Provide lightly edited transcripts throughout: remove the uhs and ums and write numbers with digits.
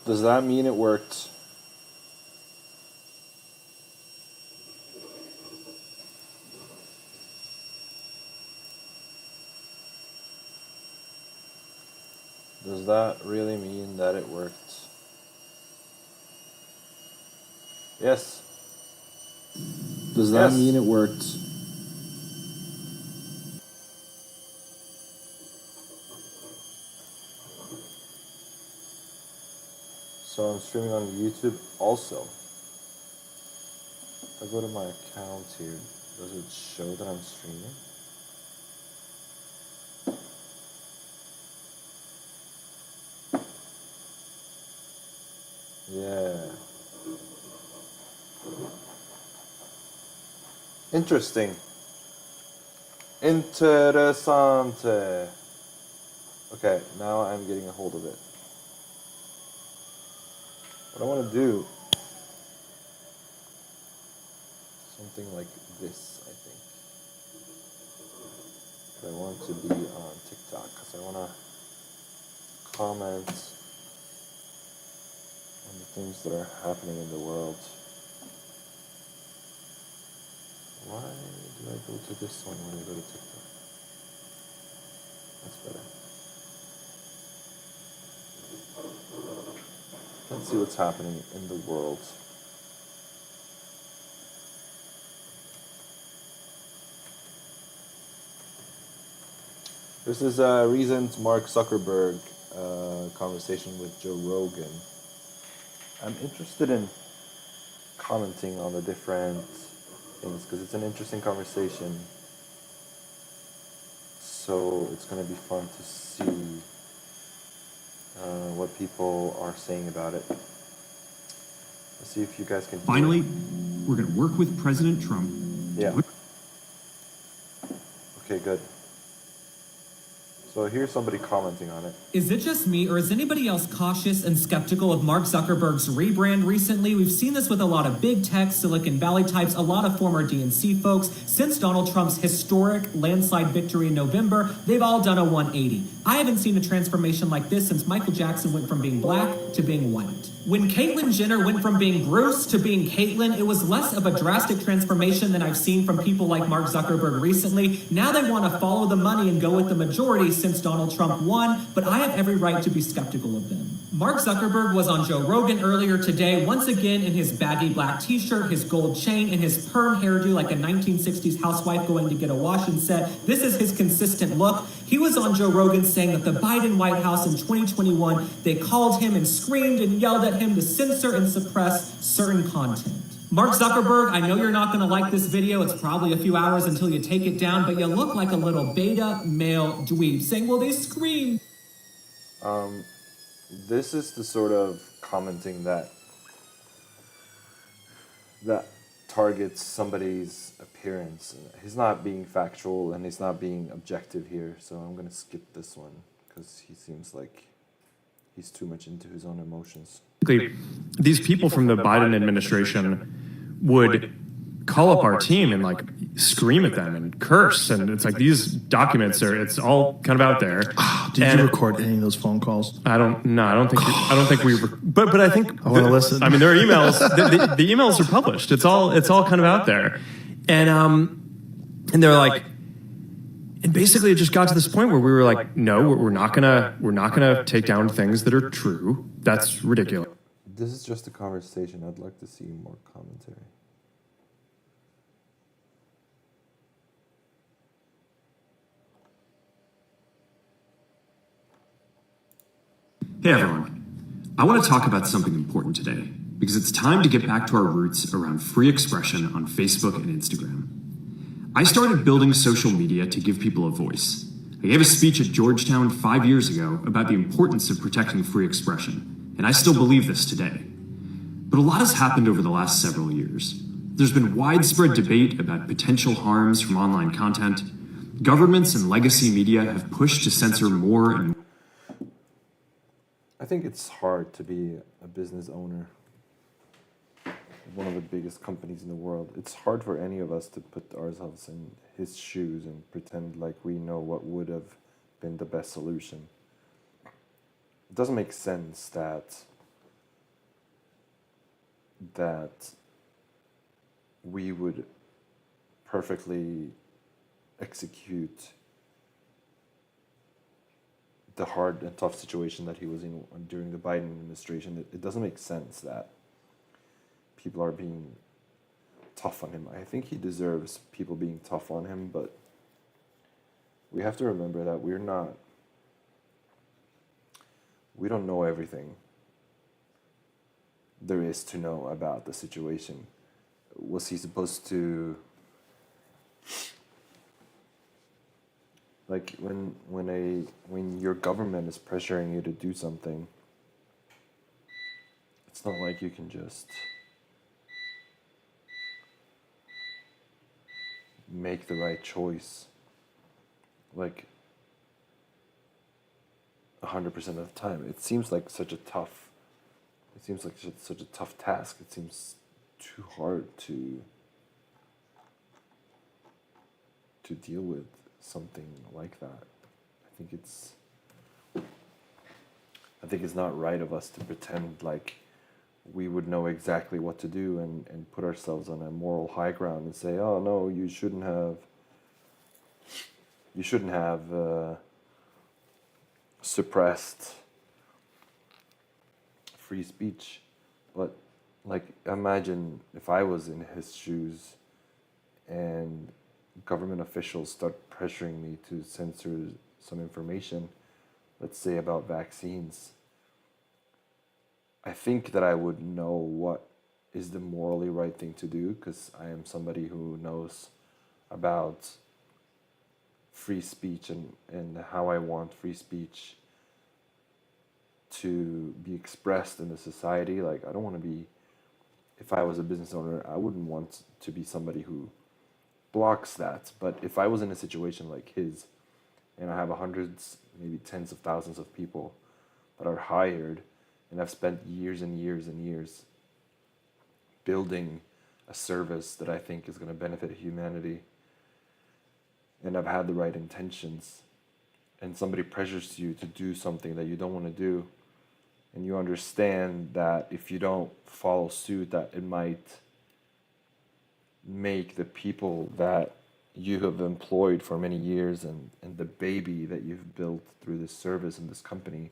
Does that mean it worked? Does that really mean that it worked? Yes. Does that mean it worked? So I'm streaming on YouTube also. If I go to my account here, does it show that I'm streaming? Yeah. Interesting. Interessante. Okay, now I'm getting a hold of it. What I want to do, something like this, I think. I want to be on TikTok because I want to comment on the things that are happening in the world. Why do I go to this one when I go to TikTok? That's better. Let's see what's happening in the world. This is a recent Mark Zuckerberg conversation with Joe Rogan. I'm interested in commenting on the different things because it's an interesting conversation. So it's going to be fun to see what people are saying about it. Let's see if you guys can. Finally, we're going to work with President Trump. Yeah. Okay, good. So here's somebody commenting on it. Is it just me, or is anybody else cautious and skeptical of Mark Zuckerberg's rebrand recently? We've seen this with a lot of big tech, Silicon Valley types, a lot of former DNC folks. Since Donald Trump's historic landslide victory in November, they've all done a 180. I haven't seen a transformation like this since Michael Jackson went from being black to being white. When Caitlyn Jenner went from being Bruce to being Caitlyn, it was less of a drastic transformation than I've seen from people like Mark Zuckerberg recently. Now they want to follow the money and go with the majority since Donald Trump won, but I have every right to be skeptical of them. Mark Zuckerberg was on Joe Rogan earlier today, once again in his baggy black t-shirt, his gold chain, and his perm hairdo like a 1960s housewife going to get a wash, and said this is his consistent look. He was on Joe Rogan saying that the Biden White House in 2021, they called him and screamed and yelled at him to censor and suppress certain content. Mark Zuckerberg, I know you're not going to like this video. It's probably a few hours until you take it down, but you look like a little beta male dweeb saying, well, they screamed. This is the sort of commenting that targets somebody's appearance. He's not being factual and he's not being objective here, so I'm going to skip this one because he seems like he's too much into his own emotions. These people from the Biden administration would call up our team and like scream at them and curse, and it's like these documents it's all kind of out there. Did you record any of those phone calls? I don't think we but I think I want to listen. I mean, there are emails. The emails are published. It's all kind of out there, and they're like, and basically it just got to this point where we were like, no, we're not gonna take down things that are true. That's ridiculous. This is just a conversation. I'd like to see more commentary. Hey everyone, I want to talk about something important today because it's time to get back to our roots around free expression on Facebook and Instagram. I started building social media to give people a voice. I gave a speech at Georgetown 5 years ago about the importance of protecting free expression, and I still believe this today. But a lot has happened over the last several years. There's been widespread debate about potential harms from online content. Governments and legacy media have pushed to censor more and more. I think it's hard to be a business owner of one of the biggest companies in the world. It's hard for any of us to put ourselves in his shoes and pretend like we know what would have been the best solution. It doesn't make sense that that we would perfectly execute the hard and tough situation that he was in during the Biden administration. It doesn't make sense that people are being tough on him. I think he deserves people being tough on him, but we have to remember that we don't know everything there is to know about the situation. Was he supposed to, like, when your government is pressuring you to do something, it's not like you can just make the right choice, like, 100% of the time. It seems like such a tough task. It seems too hard to deal with something like that. I think it's not right of us to pretend like we would know exactly what to do and put ourselves on a moral high ground and say, oh no, you shouldn't have suppressed free speech. But, like, imagine if I was in his shoes and government officials start pressuring me to censor some information, let's say about vaccines. I think that I would know what is the morally right thing to do, because I am somebody who knows about free speech and how I want free speech to be expressed in the society. Like, I don't want to be, if I was a business owner, I wouldn't want to be somebody who blocks that. But if I was in a situation like his, and I have hundreds, maybe tens of thousands of people that are hired, and I've spent years and years and years building a service that I think is going to benefit humanity, and I've had the right intentions, and somebody pressures you to do something that you don't want to do, and you understand that if you don't follow suit, that it might make the people that you have employed for many years and the baby that you've built through this service and this company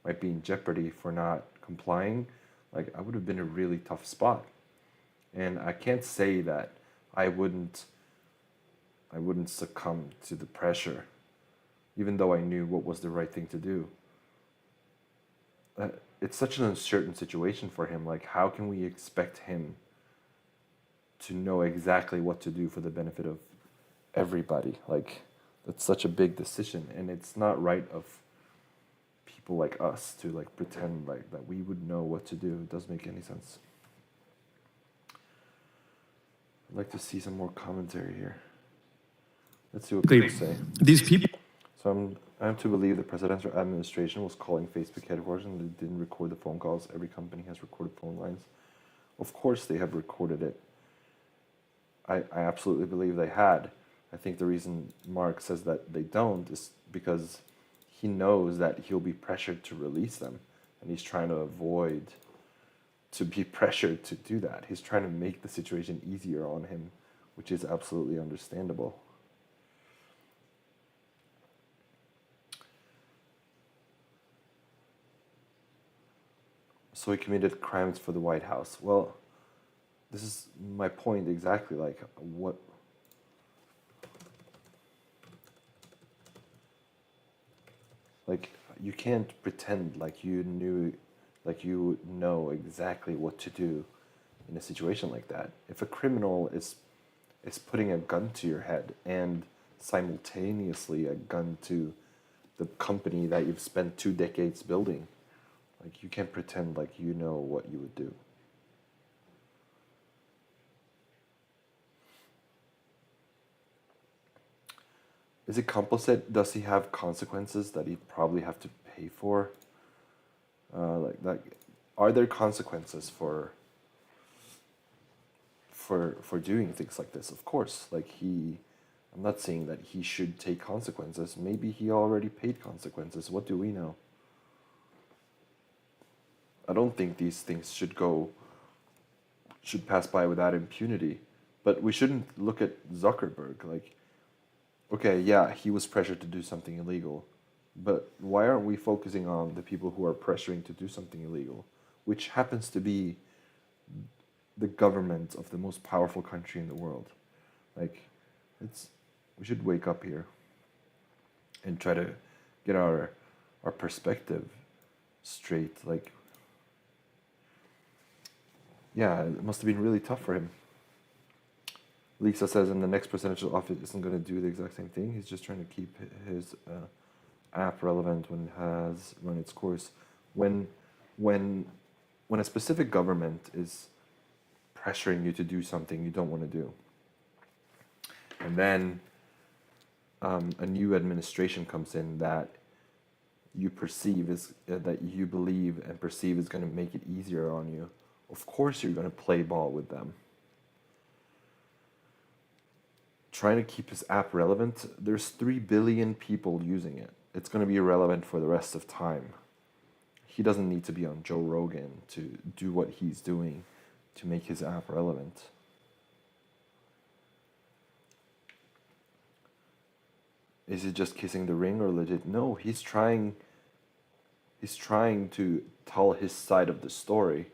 might be in jeopardy for not complying, like, I would have been in a really tough spot. And I can't say that I wouldn't succumb to the pressure, even though I knew what was the right thing to do. It's such an uncertain situation for him. Like, how can we expect him to know exactly what to do for the benefit of everybody? Like, that's such a big decision, and it's not right of people like us to, like, pretend like that we would know what to do. It doesn't make any sense. I'd like to see some more commentary here. Let's see what people say. These people. So I'm to believe the presidential administration was calling Facebook headquarters and they didn't record the phone calls. Every company has recorded phone lines. Of course they have recorded it. I absolutely believe they had. I think the reason Mark says that they don't is because he knows that he'll be pressured to release them, and he's trying to avoid to be pressured to do that. He's trying to make the situation easier on him, which is absolutely understandable. So he committed crimes for the White House. Well, this is my point exactly. Like, what? Like, you can't pretend like you know exactly what to do in a situation like that. If a criminal is putting a gun to your head and simultaneously a gun to the company that you've spent 2 decades building, like, you can't pretend like you know what you would do. Is it complicit? Does he have consequences that he'd probably have to pay for? Are there consequences for doing things like this? Of course. I'm not saying that he should take consequences. Maybe he already paid consequences. What do we know? I don't think these things should go should pass by without impunity. But we shouldn't look at Zuckerberg like, okay, yeah, he was pressured to do something illegal, but why aren't we focusing on the people who are pressuring to do something illegal, which happens to be the government of the most powerful country in the world? Like, we should wake up here and try to get our perspective straight. Like, yeah, it must have been really tough for him. Lisa says, in the next presidential office isn't going to do the exact same thing. He's just trying to keep his app relevant when it has run its course. When a specific government is pressuring you to do something you don't want to do, and then a new administration comes in that you perceive is that you believe and perceive is going to make it easier on you, of course you're going to play ball with them. Trying to keep his app relevant, there's 3 billion people using it. It's going to be relevant for the rest of time. He doesn't need to be on Joe Rogan to do what he's doing to make his app relevant. Is it just kissing the ring or legit? No, he's trying to tell his side of the story.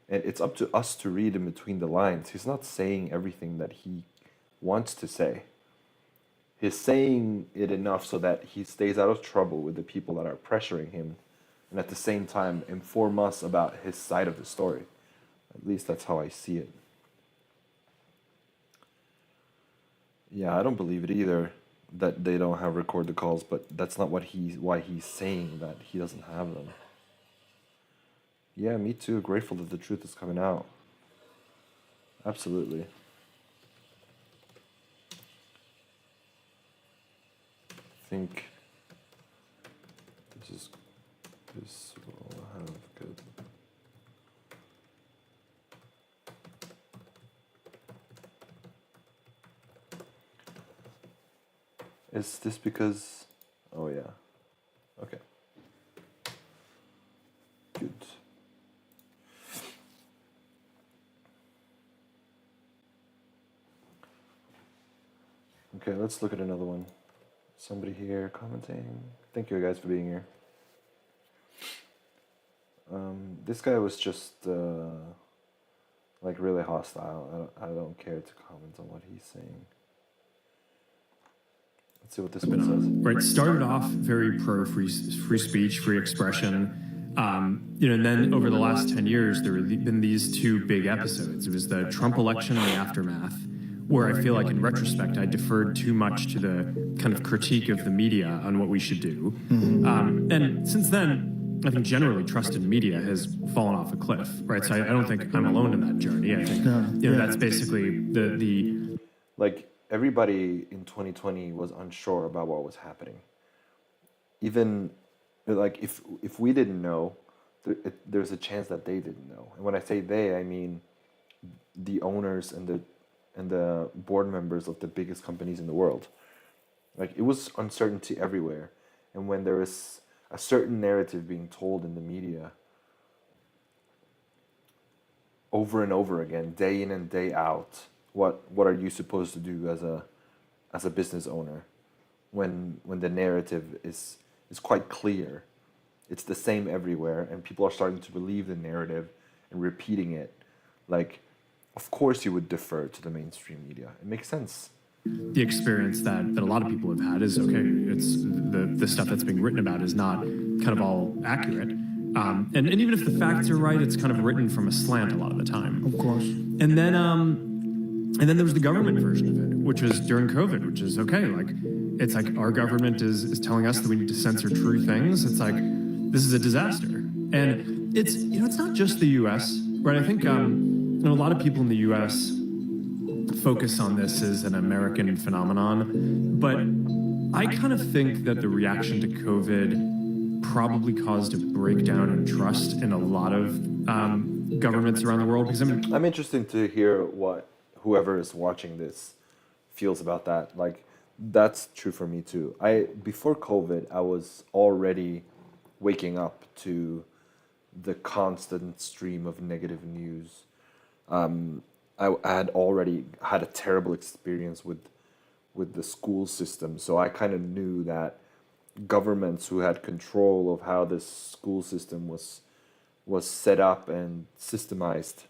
And it's up to us to read in between the lines. He's not saying everything that he wants to say. He's saying it enough so that he stays out of trouble with the people that are pressuring him, and at the same time inform us about his side of the story. At least that's how I see it. Yeah, I don't believe it either that they don't have recorded calls, but that's not why he's saying that he doesn't have them. Yeah, me too. Grateful that the truth is coming out. Absolutely. I think this will have good. Is this because? Oh yeah. Okay. Good. Okay, let's look at another one. Somebody here commenting. Thank you guys for being here. This guy was just like really hostile. I don't care to comment on what he's saying. Let's see what this one says. Right, started off very pro free speech, free expression. And then over the last 10 years, there have been these 2 big episodes. It was the Trump election and the aftermath, where I feel like in retrospect, I deferred too much to the kind of critique of the media on what we should do. And since then, I think generally trust in media has fallen off a cliff, right? So I don't think I'm alone in that journey. I think that's basically the like everybody in 2020 was unsure about what was happening. Even like if we didn't know, there's a chance that they didn't know. And when I say they, I mean the owners and the board members of the biggest companies in the world. Like, it was uncertainty everywhere. And when there is a certain narrative being told in the media over and over again, day in and day out, what are you supposed to do as a business owner when the narrative is quite clear? It's the same everywhere, and people are starting to believe the narrative and repeating it. Like, of course you would defer to the mainstream media. It makes sense. the experience that a lot of people have had is, okay, it's the stuff that's being written about is not kind of all accurate. And even if the facts are right, it's kind of written from a slant a lot of the time. Of course. And then there was the government version of it, which was during COVID, which is okay. Like, it's like our government is telling us that we need to censor true things. It's like, this is a disaster. And it's, it's not just the U.S., right? I think a lot of people in the U.S. focus on this as an American phenomenon, but I kind of think that the reaction to COVID probably caused a breakdown in trust in a lot of governments around the world. Because I'm interested to hear what whoever is watching this feels about that. Like, that's true for me too. Before COVID, I was already waking up to the constant stream of negative news I had already had a terrible experience with the school system, so I kind of knew that governments who had control of how this school system was set up and systemized,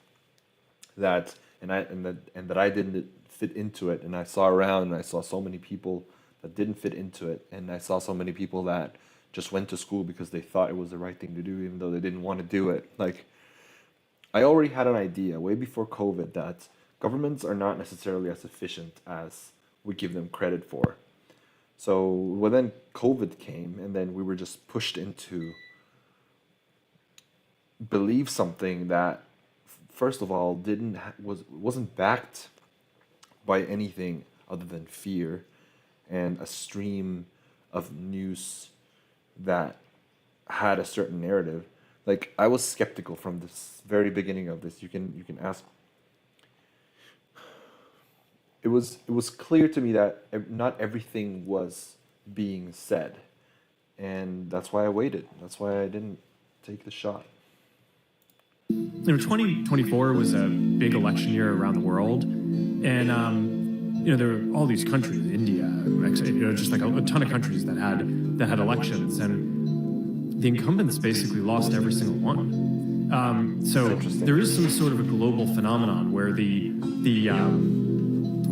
that and that I didn't fit into it, and I saw around and I saw so many people that didn't fit into it, and I saw so many people that just went to school because they thought it was the right thing to do even though they didn't want to do it. Like, I already had an idea way before COVID that governments are not necessarily as efficient as we give them credit for. So when then COVID came, and then we were just pushed into believe something that, first of all, wasn't backed by anything other than fear and a stream of news that had a certain narrative. Like, I was skeptical from this very beginning of this. You can ask. It was clear to me that not everything was being said, and that's why I waited. That's why I didn't take the shot. 2024 was a big election year around the world, and there were all these countries, India, Mexico, just like a ton of countries that had elections, and the incumbents basically lost every single one. So there is some sort of a global phenomenon where the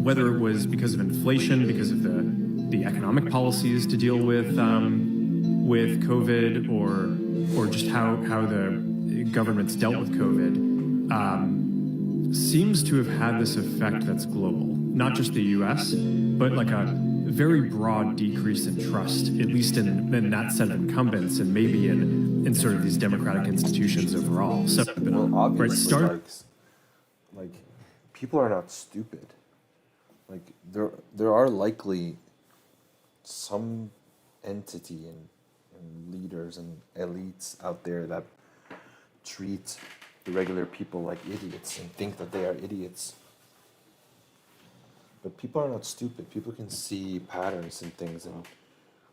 whether it was because of inflation, because of the economic policies to deal with COVID, or just how the governments dealt with COVID, seems to have had this effect that's global. Not just the U.S., but like a very broad decrease in trust, at least in that set of incumbents, and maybe in sort of these democratic institutions overall. So, Well, obviously, start. like people are not stupid. Like, there are likely some entity and leaders and elites out there that treat the regular people like idiots and think that they are idiots. But people are not stupid. People can see patterns in things, and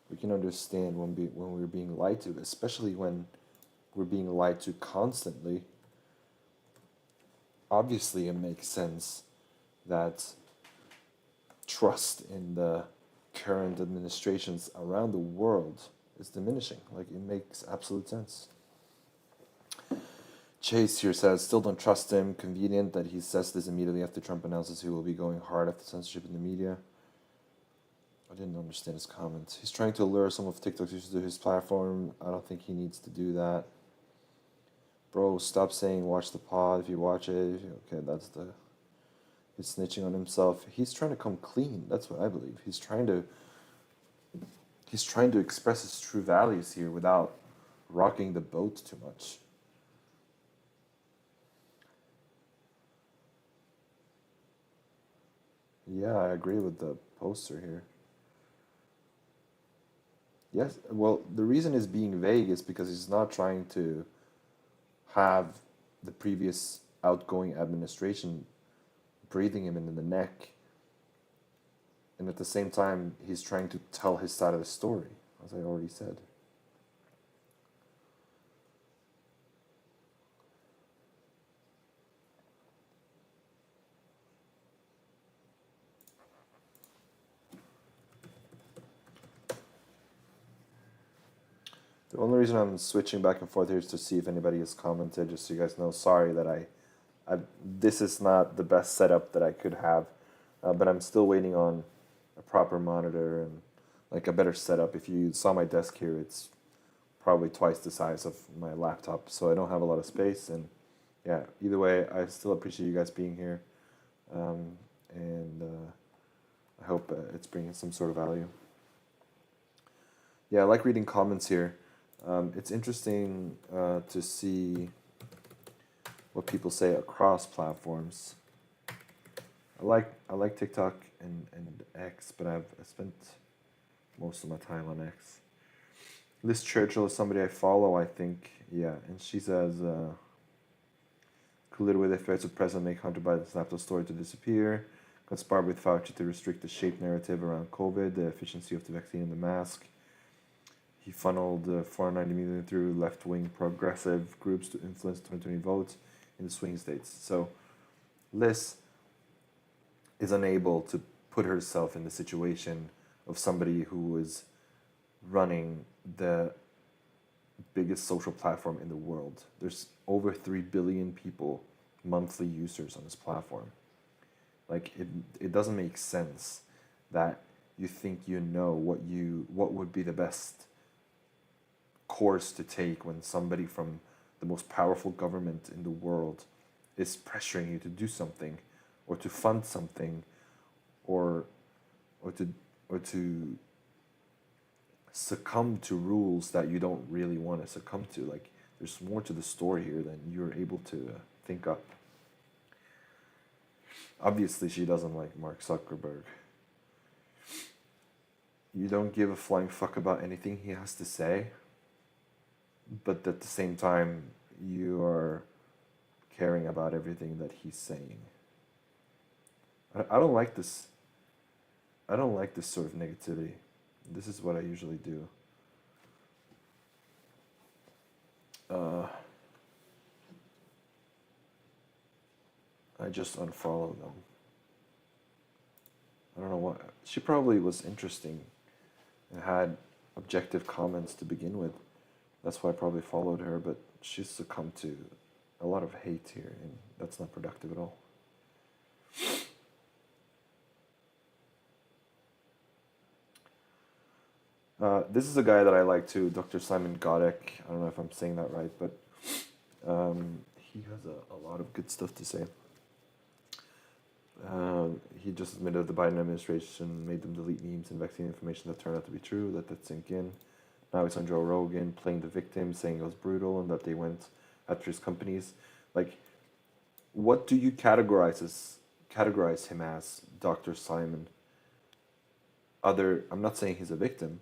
we can understand when we're being lied to, especially when we're being lied to constantly. Obviously, it makes sense that trust in the current administrations around the world is diminishing. Like, it makes absolute sense. Chase here says, still don't trust him. Convenient that he says this immediately after Trump announces he will be going hard after censorship in the media. I didn't understand his comments. He's trying to lure some of TikTok's users to his platform. I don't think he needs to do that. Bro, stop saying watch the pod if you watch it. Okay, he's snitching on himself. He's trying to come clean. That's what I believe. He's trying to express his true values here without rocking the boat too much. Yeah, I agree with the poster here. Yes, well, the reason he's being vague is because he's not trying to have the previous outgoing administration breathing him in the neck. And at the same time, he's trying to tell his side of the story, as I already said. The only reason I'm switching back and forth here is to see if anybody has commented, just so you guys know. Sorry that this is not the best setup that I could have, but I'm still waiting on a proper monitor and like a better setup. If you saw my desk here, it's probably twice the size of my laptop, so I don't have a lot of space. And yeah, either way, I still appreciate you guys being here, and I hope it's bringing some sort of value. Yeah, I like reading comments here. It's interesting to see what people say across platforms. I like TikTok and X, but I've spent most of my time on X. Liz Churchill is somebody I follow, I think. Yeah, and she says, colluded with affairs of President make Hunter Biden's laptop story to disappear, conspired with Fauci to restrict the shape narrative around COVID, the efficiency of the vaccine and the mask. He funneled $490 million through left-wing progressive groups to influence 2020 votes in the swing states. So Liz is unable to put herself in the situation of somebody who is running the biggest social platform in the world. There's over 3 billion people, monthly users on this platform. Like it doesn't make sense that you think you know what would be the best course to take when somebody from the most powerful government in the world is pressuring you to do something or to fund something or to succumb to rules that you don't really want to succumb to. Like there's more to the story here than you're able to think up. Obviously she doesn't like Mark Zuckerberg. You don't give a flying fuck about anything he has to say, but at the same time you are caring about everything that he's saying. I don't like this. I don't like this sort of negativity. This is what I usually do. I just unfollow them. I don't know what. She probably was interesting and had objective comments to begin with. That's why I probably followed her, but she's succumbed to a lot of hate here, and that's not productive at all. This is a guy that I like too, Dr. Simon Godek. I don't know if I'm saying that right, but he has a lot of good stuff to say. He just admitted the Biden administration made them delete memes and vaccine information that turned out to be true, let that sink in. Now he's on Joe Rogan playing the victim, saying it was brutal and that they went after his companies. Like, what do you categorize him as, Dr. Simon? I'm not saying he's a victim.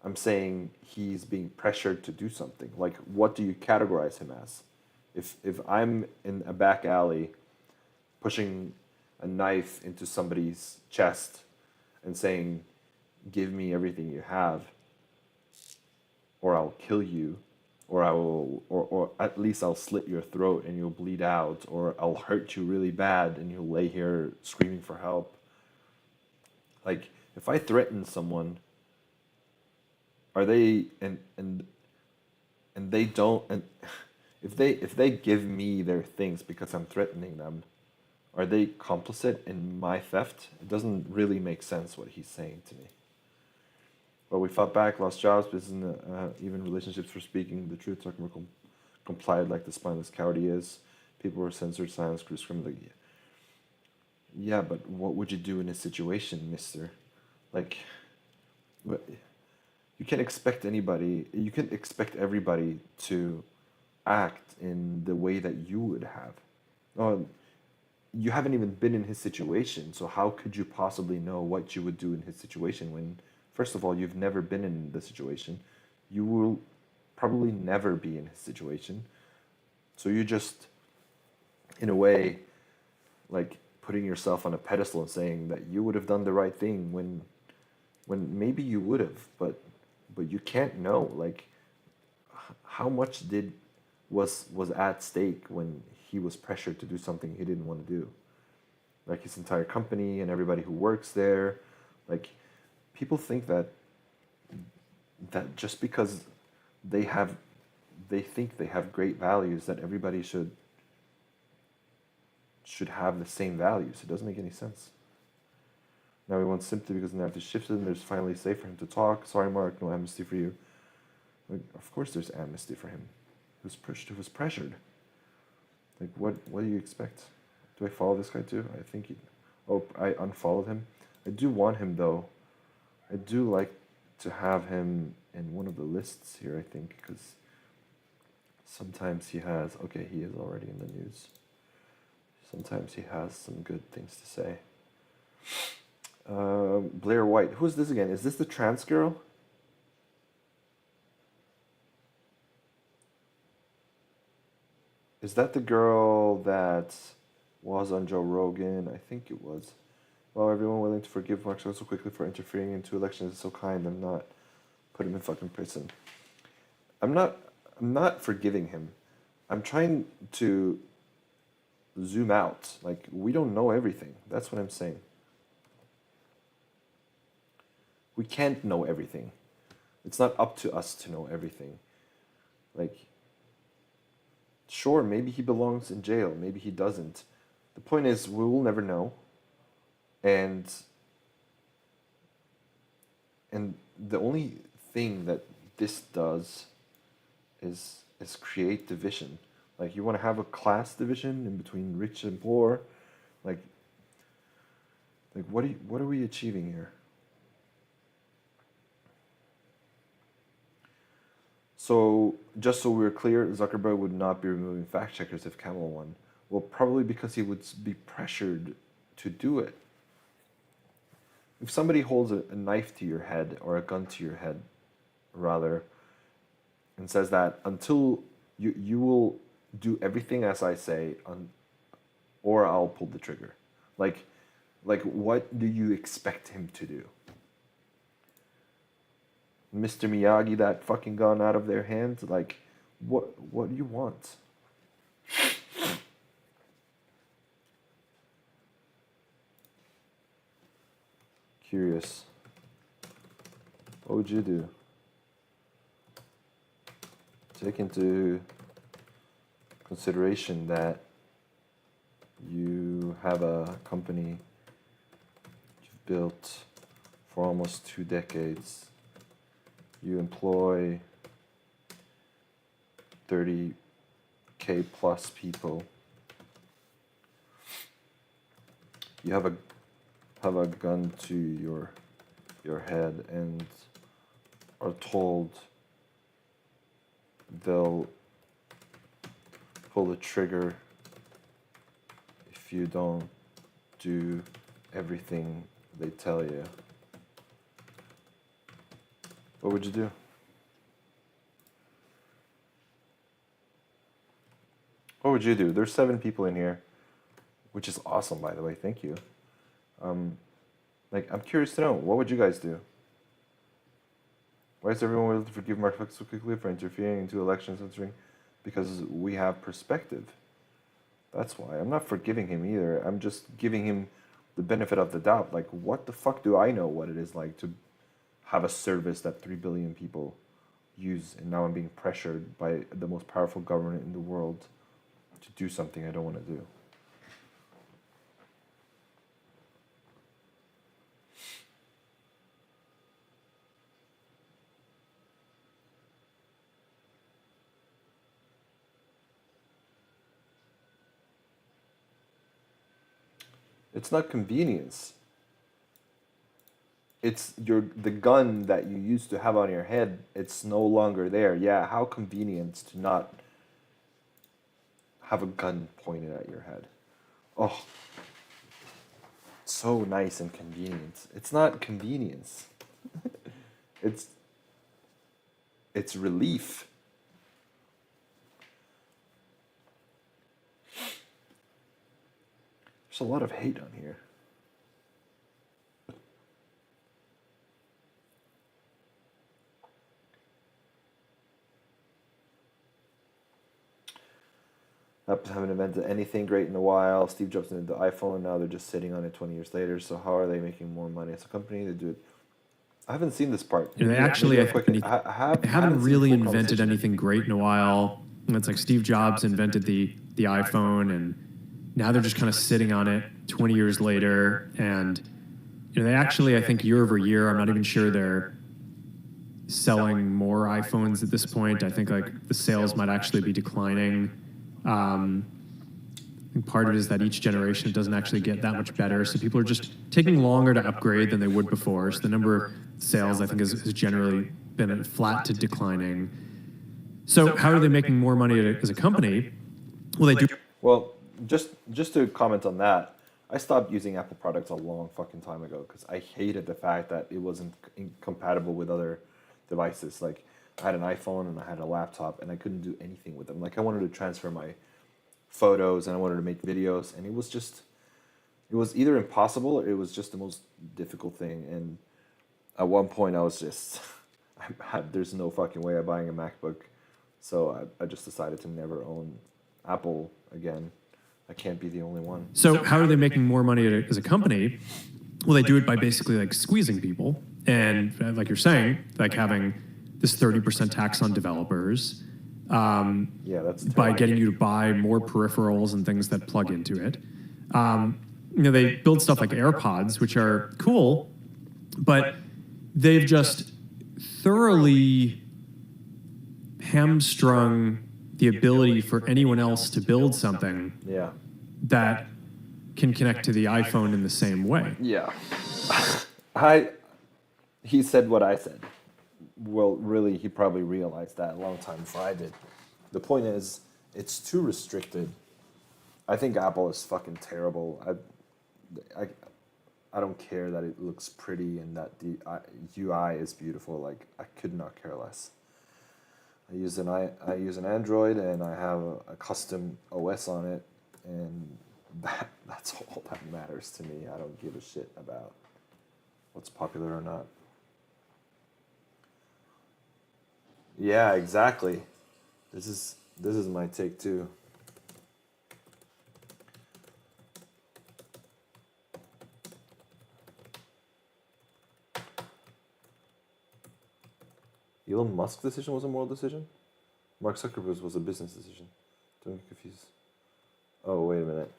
I'm saying he's being pressured to do something. Like, what do you categorize him as? If I'm in a back alley pushing a knife into somebody's chest and saying, give me everything you have, or I'll kill you, or I will, or at least I'll slit your throat and you'll bleed out, or I'll hurt you really bad and you'll lay here screaming for help. Like, if I threaten someone, are they and they don't, and if they give me their things because I'm threatening them, are they complicit in my theft? It doesn't really make sense what he's saying to me. But we fought back, lost jobs, business, even relationships were speaking the truth. Zuckerberg complied like the spineless coward he is. People were censored, silenced, discriminated. Yeah, but what would you do in a situation, mister? Like, you can't expect everybody to act in the way that you would have. Oh, you haven't even been in his situation, so how could you possibly know what you would do in his situation when, first of all, you've never been in the situation. You will probably never be in his situation. So you're just, in a way, like putting yourself on a pedestal and saying that you would have done the right thing when maybe you would have, but you can't know. Like, how much was at stake when he was pressured to do something he didn't want to do? Like his entire company and everybody who works there. Like, people think that just because they think they have great values, that everybody should have the same values. It doesn't make any sense. Now we want sympathy because the narrative shifted and there's finally safe for him to talk. Sorry, Mark, no amnesty for you. Like, of course there's amnesty for him. He was pushed, he was pressured. Like, what do you expect? Do I follow this guy too? I think I unfollowed him. I do want him though. I do like to have him in one of the lists here, I think, because sometimes he is already in the news. Sometimes he has some good things to say. Blair White. Who's this again? Is this the trans girl? Is that the girl that was on Joe Rogan? I think it was. Well, everyone willing to forgive Mark so quickly for interfering in 2 elections is so kind. I'm not. Put him in fucking prison. I'm not forgiving him. I'm trying to zoom out. Like, we don't know everything. That's what I'm saying. We can't know everything. It's not up to us to know everything. Like, sure, maybe he belongs in jail, maybe he doesn't. The point is, we will never know. And the only thing that this does is create division. Like, you want to have a class division in between rich and poor. Like what are we achieving here? So, just so we're clear, Zuckerberg would not be removing fact checkers if Camel won. Well, probably because he would be pressured to do it. If somebody holds a knife to your head, or a gun to your head, rather, and says that until you will do everything as I say, or I'll pull the trigger. Like, what do you expect him to do? Mr. Miyagi, that fucking gun out of their hands? Like, what do you want? Curious. What would you do? Take into consideration that you have a company you've built for almost 2 decades. You employ 30K plus people. You have a gun to your head and are told they'll pull the trigger if you don't do everything they tell you. What would you do? What would you do? There's 7 people in here, which is awesome, by the way. Thank you. I'm curious to know, what would you guys do? Why is everyone willing to forgive Mark Zuckerberg so quickly for interfering into elections and censoring? Because we have perspective. That's why. I'm not forgiving him either. I'm just giving him the benefit of the doubt. Like, what the fuck do I know what it is like to have a service that 3 billion people use, and now I'm being pressured by the most powerful government in the world to do something I don't want to do. It's not convenience. It's the gun that you used to have on your head, it's no longer there. Yeah, how convenient to not have a gun pointed at your head. Oh, so nice and convenient. It's not convenience. It's relief. There's a lot of hate on here. Apple's haven't invented anything great in a while. Steve Jobs invented the iPhone, now they're just sitting on it 20 years later. So how are they making more money as a company? They do it. I havenn't seen this part. They actually, I haven't really invented anything great in a while. It's like Steve Jobs invented the iPhone, and now they're just kind of sitting on it 20 years later. And they actually, I think year over year, I'm not even sure they're selling more iPhones at this point. I think like the sales might actually be declining. I think part of it is that each generation it doesn't actually get that much better, so people are just taking longer to upgrade than they would before. So the number of sales, I think, has generally been flat to declining. So how are they making more money as a company? Well, they do. Well, just to comment on that, I stopped using Apple products a long fucking time ago because I hated the fact that it wasn't compatible with other devices. Like, I had an iPhone and I had a laptop and I couldn't do anything with them. Like, I wanted to transfer my photos and I wanted to make videos, and it was either impossible or it was just the most difficult thing. And at one point I was just, there's no fucking way I'm buying a MacBook. So I just decided to never own Apple again. I can't be the only one. So how are they making more money as a company? Well, they do it by basically like squeezing people, and like you're saying, like having this 30% tax on developers, Yeah, that's by terrible. getting you to buy more peripherals and things that plug into it. They build stuff like AirPods, which are cool, but they've just thoroughly hamstrung the ability for anyone else to build something Yeah. that can connect to the iPhone in the same way. Yeah. He said what I said. Well, really, he probably realized that a long time before I did. The point is, it's too restricted. I think Apple is fucking terrible. I don't care that it looks pretty and that the UI is beautiful. Like, I could not care less. I use an Android and I have a custom OS on it, and that's all that matters to me. I don't give a shit about what's popular or not. Yeah, exactly. This is my take too. Elon Musk's decision was a moral decision? Mark Zuckerberg's was a business decision. Don't get confused. Oh, wait a minute.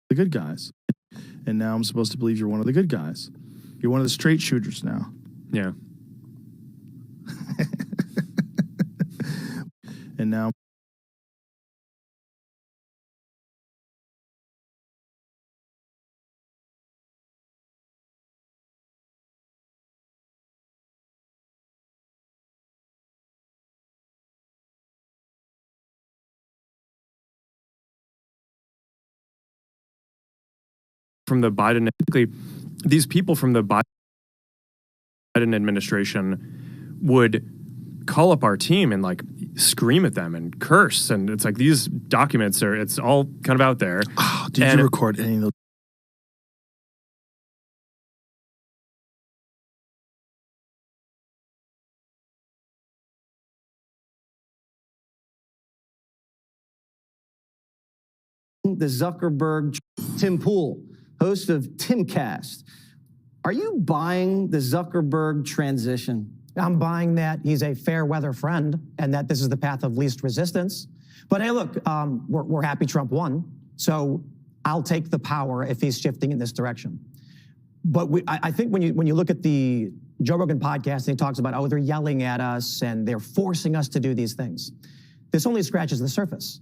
The good guys. And now I'm supposed to believe you're one of the good guys. You're one of the straight shooters now. Yeah. And now From the Biden, these people from the Biden administration would call up our team and like scream at them and curse. And it's like these documents it's all kind of out there. did you record any of those? The Zuckerberg, Tim Pool, host of Timcast. Are you buying the Zuckerberg transition? I'm buying that he's a fair weather friend and that this is the path of least resistance. But hey, look, we're happy Trump won, so I'll take the power if he's shifting in this direction. But I think when you look at the Joe Rogan podcast, and he talks about, oh, they're yelling at us and they're forcing us to do these things. This only scratches the surface.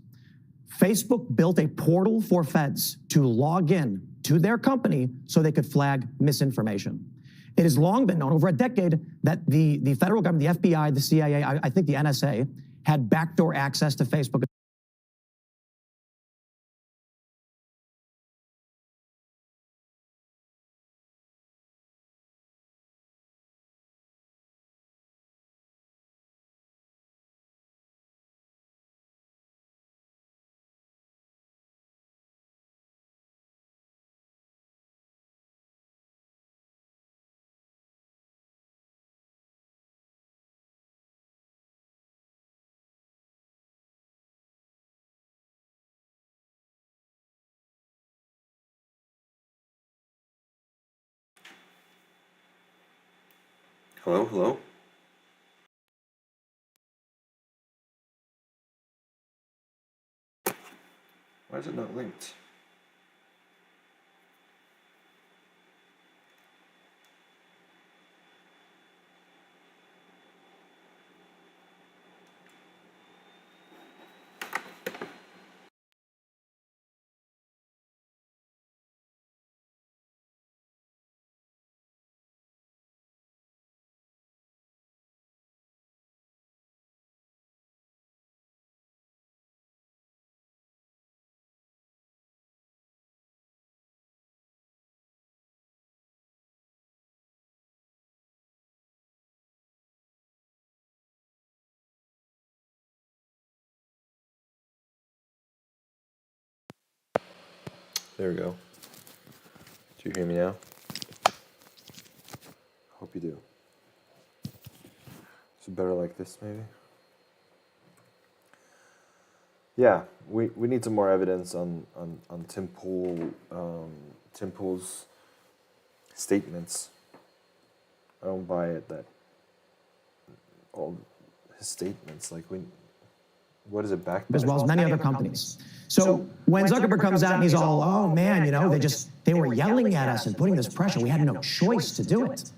Facebook built a portal for feds to log in to their company so they could flag misinformation. It has long been known, over a decade, that the federal government, the FBI, the CIA, I think the NSA, had backdoor access to Facebook. Hello, hello? Why is it not linked? There we go. Do you hear me now? Hope you do. Is it better like this, maybe? Yeah, we need some more evidence on Tim Pool, Tim Pool's statements. I don't buy it that all his statements, like what is it backed by? As well as many other companies. So when Zuckerberg comes out and he's all, oh man, they were yelling at us and putting this pressure. We had no choice to do it.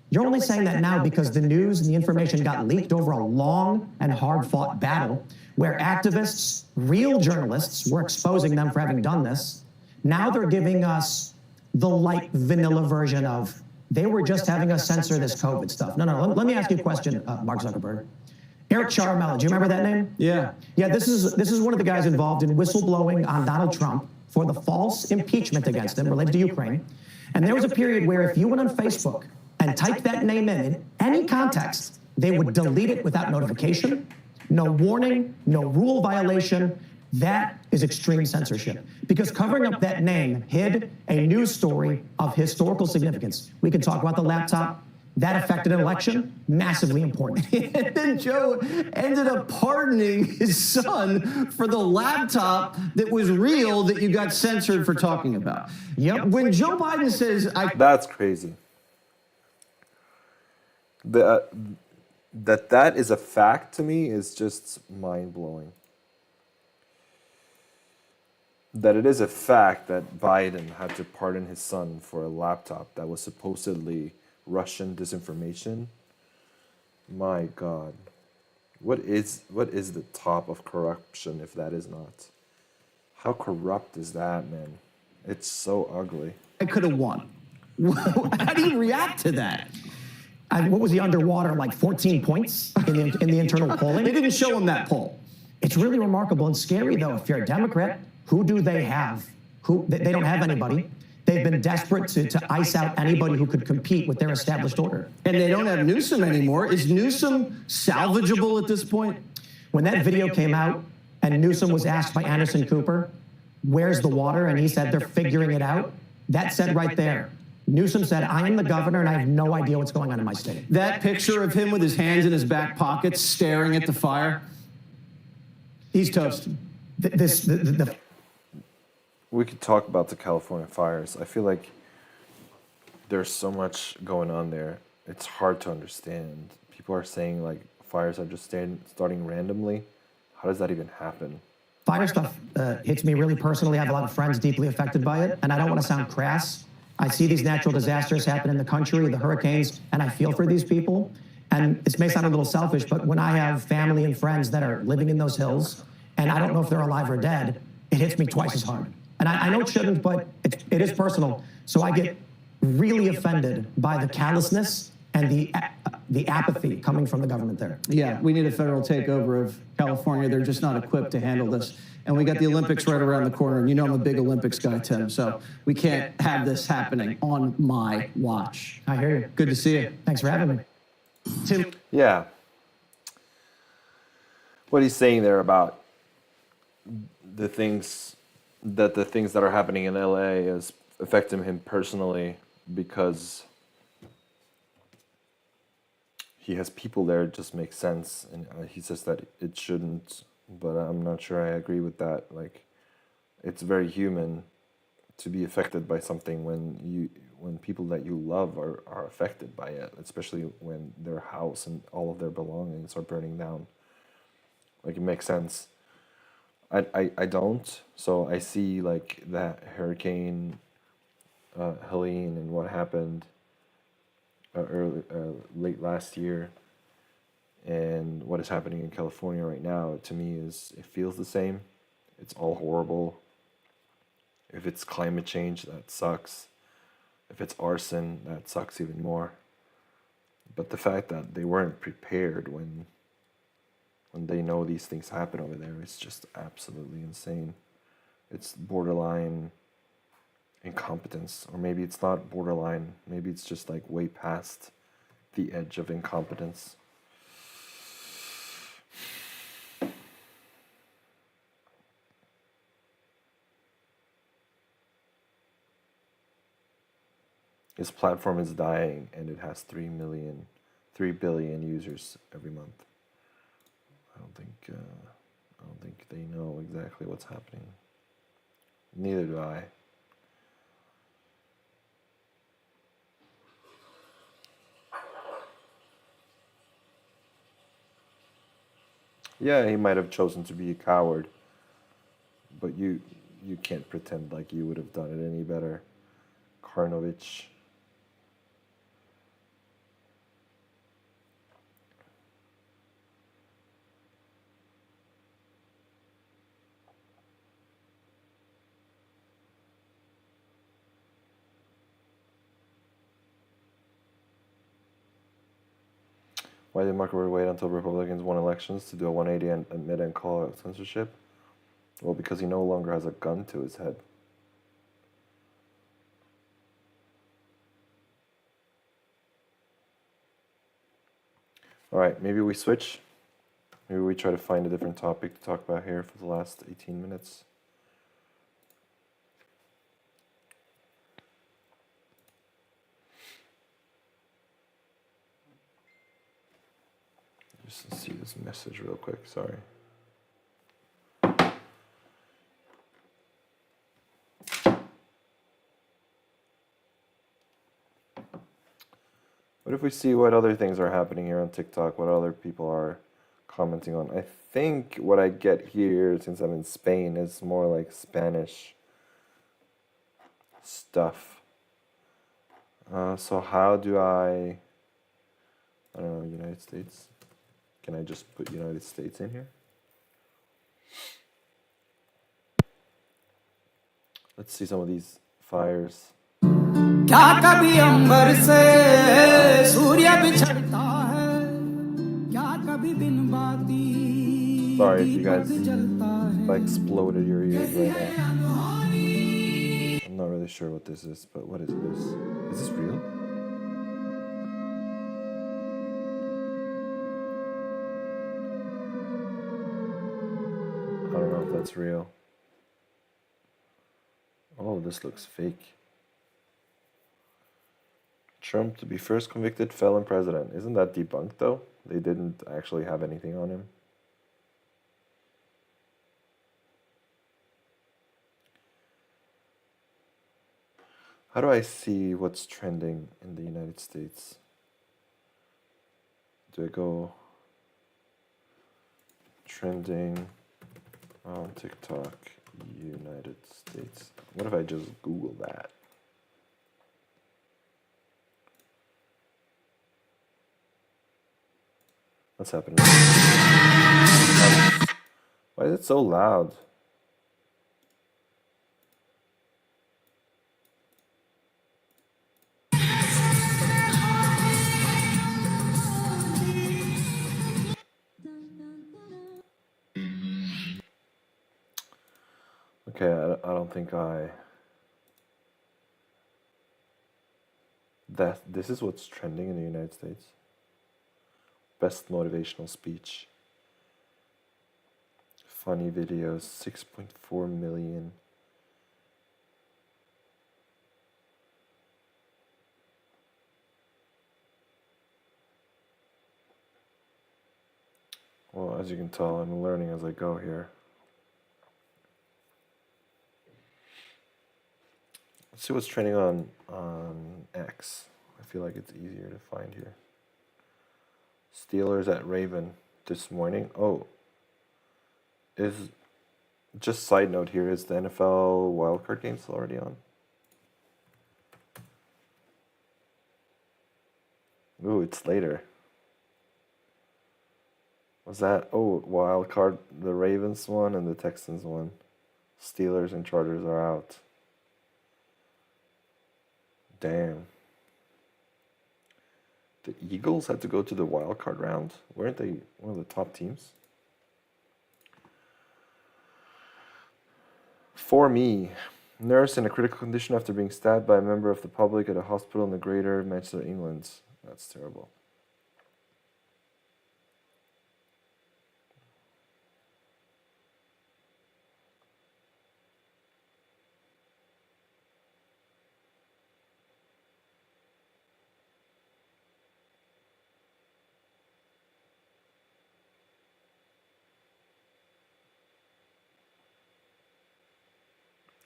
You're only saying that now because the news and the information got leaked over a long and hard-fought battle where activists, real journalists, were exposing them for having done this. Now they're giving us the light vanilla version of, they were just having us censor this COVID stuff. No, let me ask you a question, Mark Zuckerberg. Eric Charmel, do you remember that name? Yeah. Yeah, this is one of the guys involved in whistleblowing on Donald Trump for the false impeachment against him related to Ukraine. And there was a period where if you went on Facebook and typed that name in any context, they would delete it without notification, no warning, no rule violation. That is extreme censorship because covering up that name hid a news story of historical significance. We can talk about the laptop. That affected an election, massively important. And then Joe ended up pardoning his son for the laptop that was real that you got censored for talking about. Yep. When Joe Biden says, That's crazy. That is a fact to me is just mind-blowing. That it is a fact that Biden had to pardon his son for a laptop that was supposedly Russian disinformation. My God. What is the top of corruption if that is not? How corrupt is that, man? It's so ugly. I could have won. How do you react to that? What was he underwater, like 14 points in the internal polling? They didn't show him that poll. It's really remarkable and scary, though. If you're a Democrat, who do they have? They don't have anybody. They've been desperate to ice out anybody who could compete with their established order. And they don't have Newsom anymore. Is Newsom salvageable at this point? When that video came out and Newsom was asked by Anderson Cooper, where's the water? And he said, they're figuring it out. That said right there, Newsom said, I am the governor and I have no idea what's going on in my state. That picture of him with his hands in his back pockets staring at the fire, he's toast. We could talk about the California fires. I feel like there's so much going on there. It's hard to understand. People are saying like fires are just starting randomly. How does that even happen? Fire stuff hits me really personally. I have a lot of friends deeply affected by it, and I don't want to sound crass. I see these natural disasters happen in the country, the hurricanes, and I feel for these people. And this may sound a little selfish, but when I have family and friends that are living in those hills, and I don't know if they're alive or dead, it hits me twice as hard. And I know it shouldn't, but it is personal. So I get really offended by the callousness and the apathy coming from the government there. Yeah, we need a federal takeover of California. They're just not equipped to handle this. And we got the Olympics right around the corner. And you know I'm a big Olympics guy, Tim. So we can't have this happening on my watch. I hear you. Good to see you. Thanks for having me. Tim. Yeah. What he's saying there about the things that are happening in LA is affecting him personally because he has people there. It just makes sense, and he says that it shouldn't, but I'm not sure I agree with that. Like, it's very human to be affected by something when people that you love are affected by it, especially when their house and all of their belongings are burning down. Like, it makes sense. I don't. So I see like that hurricane, Helene, and what happened late last year, and what is happening in California right now. To me, is it feels the same. It's all horrible. If it's climate change, that sucks. If it's arson, that sucks even more. But the fact that they weren't prepared when they know these things happen over there is just absolutely insane. It's borderline incompetence, or maybe it's not borderline. Maybe it's just like way past the edge of incompetence. His platform is dying, and it has 3 billion users every month. I don't think they know exactly what's happening. Neither do I. Yeah, he might have chosen to be a coward, but you can't pretend like you would have done it any better, Karnovich. Why did Mark Zuckerberg wait until Republicans won elections to do a 180 and admit and call out censorship? Well, because he no longer has a gun to his head. All right, maybe we switch. Maybe we try to find a different topic to talk about here for the last 18 minutes. Just see this message real quick, sorry. What if we see what other things are happening here on TikTok, what other people are commenting on? I think what I get here, since I'm in Spain, is more like Spanish stuff. So how do I don't know, United States? Can I just put United States in here? Let's see some of these fires. क्या कभी अंबर से सूर्य बिछड़ता है क्या कभी बिन बाती Sorry if you Deepak guys जलता है if I exploded your ears right now. I'm not really sure what this is, but what is this? Is this real? I don't know if that's real. Oh, this looks fake. Trump to be first convicted felon president. Isn't that debunked though? They didn't actually have anything on him. How do I see what's trending in the United States? Do I go trending on TikTok, United States? What if I just Google that? What's happening? Why is it so loud? Okay, I don't think this is what's trending in the United States. Best motivational speech. Funny videos, 6.4 million. Well, as you can tell, I'm learning as I go here. Let's see what's trending on X. I feel like it's easier to find here. Steelers at Raven this morning. Oh, is Just side note here, is the NFL wildcard game still already on? Ooh, it's later. Was that? Oh, wild card. The Ravens one and the Texans one. Steelers and Chargers are out. Damn. The Eagles had to go to the wild card round. Weren't they one of the top teams? For me, nurse in a critical condition after being stabbed by a member of the public at a hospital in the Greater Manchester, England. That's terrible.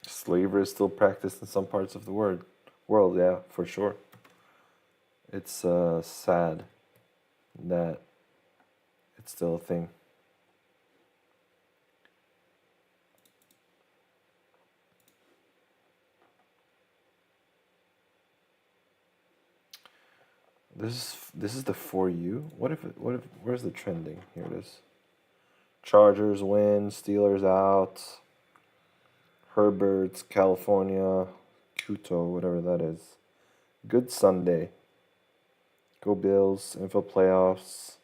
Slavery is still practiced in some parts of the world, yeah, for sure. It's sad that it's still a thing. This is the For You. Where's the trending? Here it is. Chargers win, Steelers out. Herbert's, California, Kuto, whatever that is. Good Sunday. Go Bills, NFL playoffs.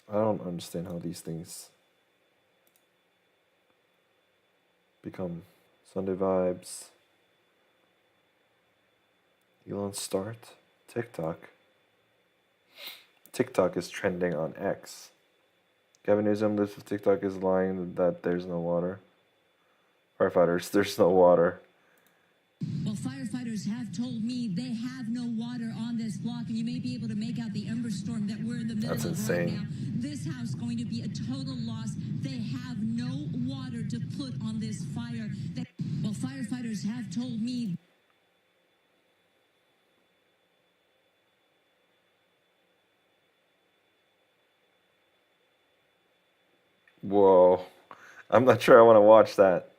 I don't understand how these things become Sunday vibes. Elon start. TikTok. TikTok is trending on X. Gavin Newsom lives with TikTok is lying that there's no water. Firefighters, there's no water. Well, firefighters have told me they have no water on this block, and you may be able to make out the ember storm that we're in the middle That's of insane. right now. This house is going to be a total loss. They have no water to put on this fire. Well, firefighters have told me. Whoa. I'm not sure I want to watch that.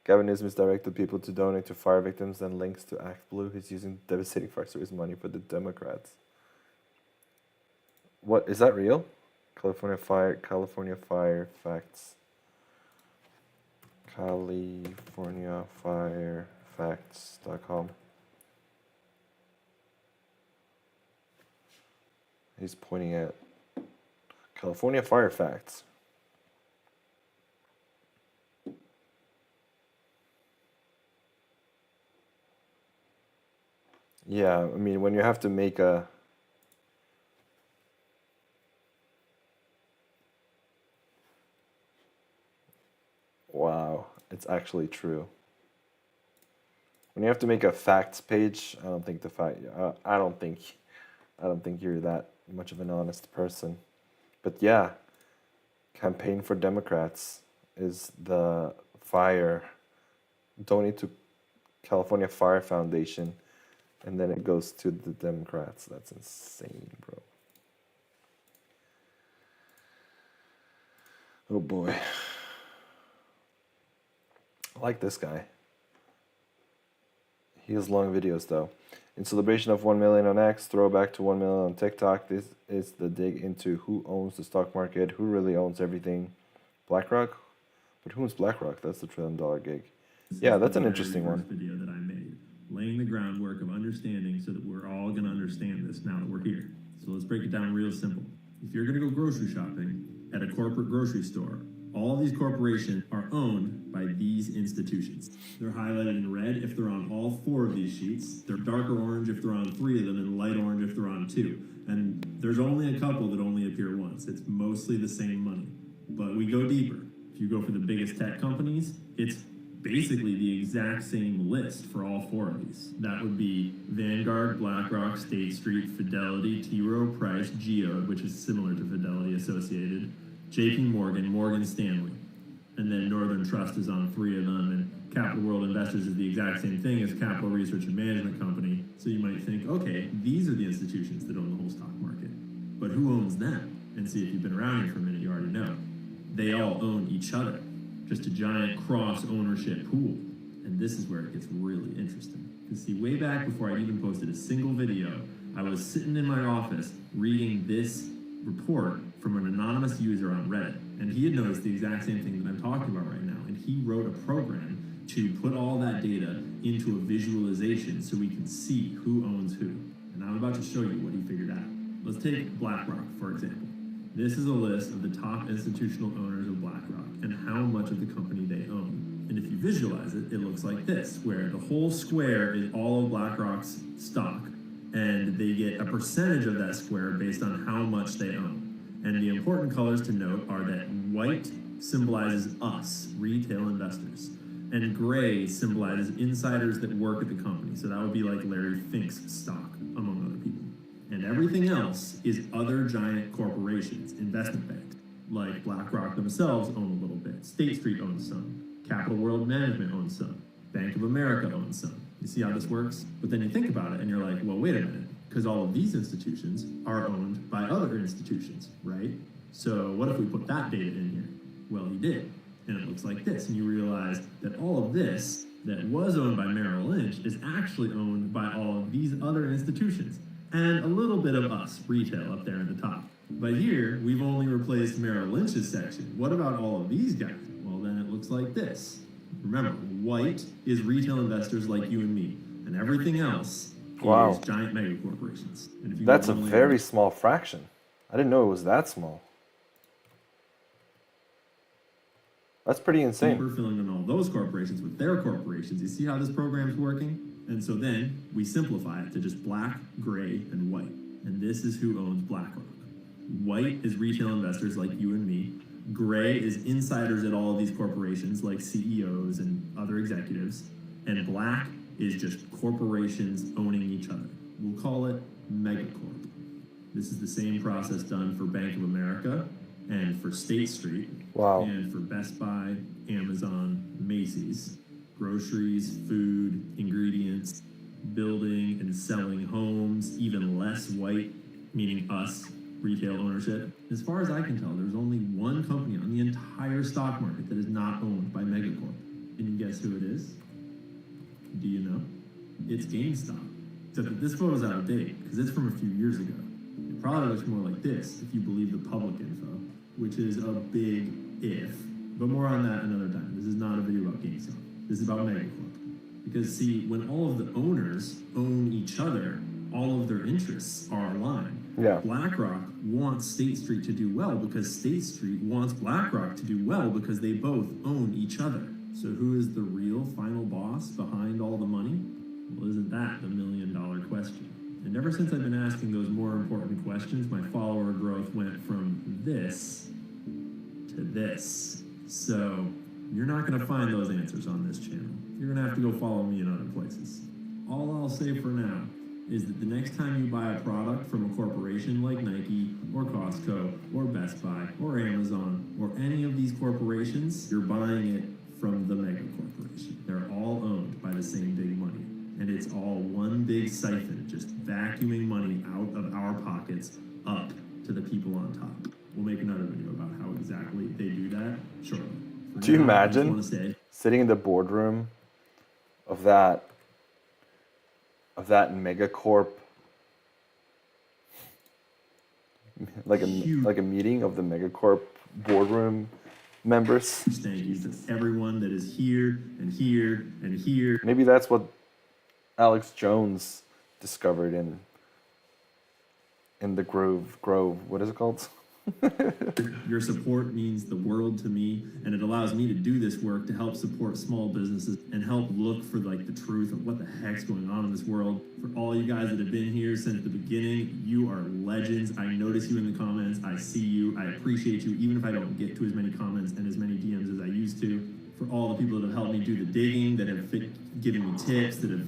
Gavin Newsom has directed people to donate to fire victims and links to Act Blue. He's using devastating fires to raise money for the Democrats. What, is that real? California fire facts. CaliforniaFireFacts.com. He's pointing at California Fire Facts. Yeah, I mean, when you have to make a... Wow, it's actually true. When you have to make a facts page, I don't think I don't think you're that much of an honest person. But yeah, campaign for Democrats is the fire. Donate to California Fire Foundation. And then it goes to the Democrats. That's insane, bro. Oh boy. I like this guy. He has long videos though. In celebration of 1 million on X, throwback to 1 million on TikTok, this is the dig into who owns the stock market, who really owns everything. BlackRock? But who owns BlackRock? That's the $1 trillion gig. Yeah, that's an interesting one. Video that I made, laying the groundwork of understanding so that we're all going to understand this now that we're here. So let's break it down real simple. If you're going to go grocery shopping at a corporate grocery store, all these corporations are owned by these institutions. They're highlighted in red if they're on all 4 of these sheets. They're darker orange if they're on 3 of them, and light orange if they're on 2. And there's only a couple that only appear once. It's mostly the same money. But we go deeper. If you go for the biggest tech companies, it's basically the exact same list for all 4 of these. That would be Vanguard, BlackRock, State Street, Fidelity, T. Rowe Price, Geode, which is similar to Fidelity Associated, JP Morgan, Morgan Stanley. And then Northern Trust is on 3 of them, and Capital World Investors is the exact same thing as Capital Research and Management Company. So you might think, okay, these are the institutions that own the whole stock market. But who owns them? And see, if you've been around here for a minute, you already know. they all own each other. Just a giant cross ownership pool. And this is where it gets really interesting. Because see, way back before I even posted a single video, I was sitting in my office reading this report from an anonymous user on Reddit. And he had noticed the exact same thing that I'm talking about right now. And he wrote a program to put all that data into a visualization so we can see who owns who. And I'm about to show you what he figured out. Let's take BlackRock, for example. This is a list of the top institutional owners of BlackRock and how much of the company they own. And if you visualize it, it looks like this, where the whole square is all of BlackRock's stock, and they get a percentage of that square based on how much they own. And the important colors to note are that white symbolizes us, retail investors, and gray symbolizes insiders that work at the company. So that would be like Larry Fink's stock, among other people. And everything else is other giant corporations, investment banks, like BlackRock themselves own a little bit. State Street owns some. Capital World Management owns some. Bank of America owns some. You see how this works? But then you think about it and you're like, well, wait a minute, because all of these institutions are owned by other institutions, right? So what if we put that data in here? Well, he did. And it looks like this. And you realize that all of this that was owned by Merrill Lynch is actually owned by all of these other institutions. And a little bit of us, retail, up there at the top. But here, we've only replaced Merrill Lynch's section. What about all of these guys? Well, then it looks like this. Remember, white is retail investors like you and me. And everything else is giant mega corporations. And if you That's a very small fraction. I didn't know it was that small. That's pretty insane. We're filling in all those corporations with their corporations. You see how this program's working? And so then we simplify it to just black, gray, and white. And this is who owns BlackRock. White is retail investors like you and me. Gray is insiders at all of these corporations like CEOs and other executives. And black is just corporations owning each other. We'll call it megacorp. This is the same process done for Bank of America and for State Street. Wow. And for Best Buy, Amazon, Macy's. Groceries, food, ingredients, building and selling homes, even less white, meaning us, retail ownership. As far as I can tell, there's only one company on the entire stock market that is not owned by megacorp. Can you guess who it is? Do you know? It's GameStop. Except that this photo's out of date, because it's from a few years ago. It probably looks more like this, if you believe the public info, which is a big if. But more on that another time. This is not a video about GameStop. This is about megacorp. Because see, when all of the owners own each other, all of their interests are aligned. Yeah. BlackRock wants State Street to do well because State Street wants BlackRock to do well because they both own each other. So who is the real final boss behind all the money? Well, isn't that the million-dollar question? And ever since I've been asking those more important questions, my follower growth went from this to this. So you're not going to find those answers on this channel. You're going to have to go follow me in other places. All I'll say for now is that the next time you buy a product from a corporation like Nike or Costco or Best Buy or Amazon or any of these corporations, you're buying it from the mega corporation. They're all owned by the same big money. And it's all one big siphon, just vacuuming money out of our pockets up to the people on top. We'll make another video about how exactly they do that shortly. Do you imagine sitting in the boardroom of that megacorp, like a meeting of the megacorp boardroom members? Thank you to everyone that is here and here and here. Maybe that's what Alex Jones discovered in the Grove. What is it called? Your support means the world to me, and it allows me to do this work to help support small businesses and help look for like the truth of what the heck's going on in this world. For all you guys that have been here since the beginning, you are legends. I notice you in the comments. I see you. I appreciate you, even if I don't get to as many comments and as many DMs as I used to. For all the people that have helped me do the digging, that have given me tips, that have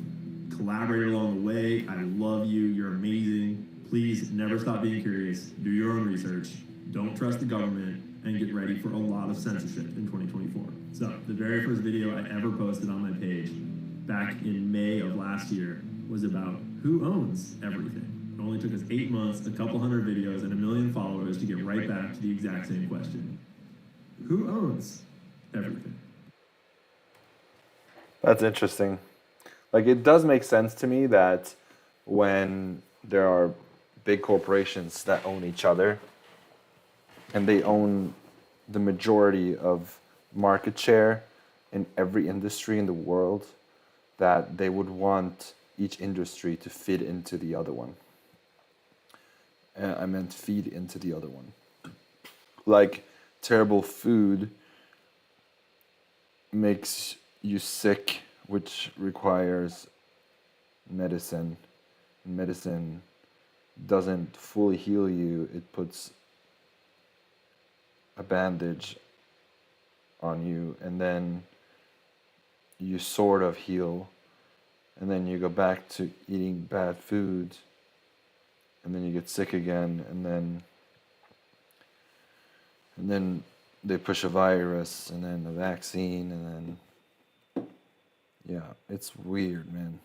collaborated along the way, I love you. You're amazing. Please never stop being curious. Do your own research. Don't trust the government, and get ready for a lot of censorship in 2024. So the very first video I ever posted on my page back in May of last year was about who owns everything. It only took us 8 months, a couple hundred videos, and 1 million followers to get right back to the exact same question. Who owns everything? That's interesting. Like, it does make sense to me that when there are big corporations that own each other and they own the majority of market share in every industry in the world, that they would want each industry to fit into the other one. I meant feed into the other one. Like, terrible food makes you sick, which requires medicine. Medicine doesn't fully heal you, it puts a bandage on you, and then you sort of heal, and then you go back to eating bad food, and then you get sick again, and then they push a virus, and then a vaccine, and then yeah, it's weird, man.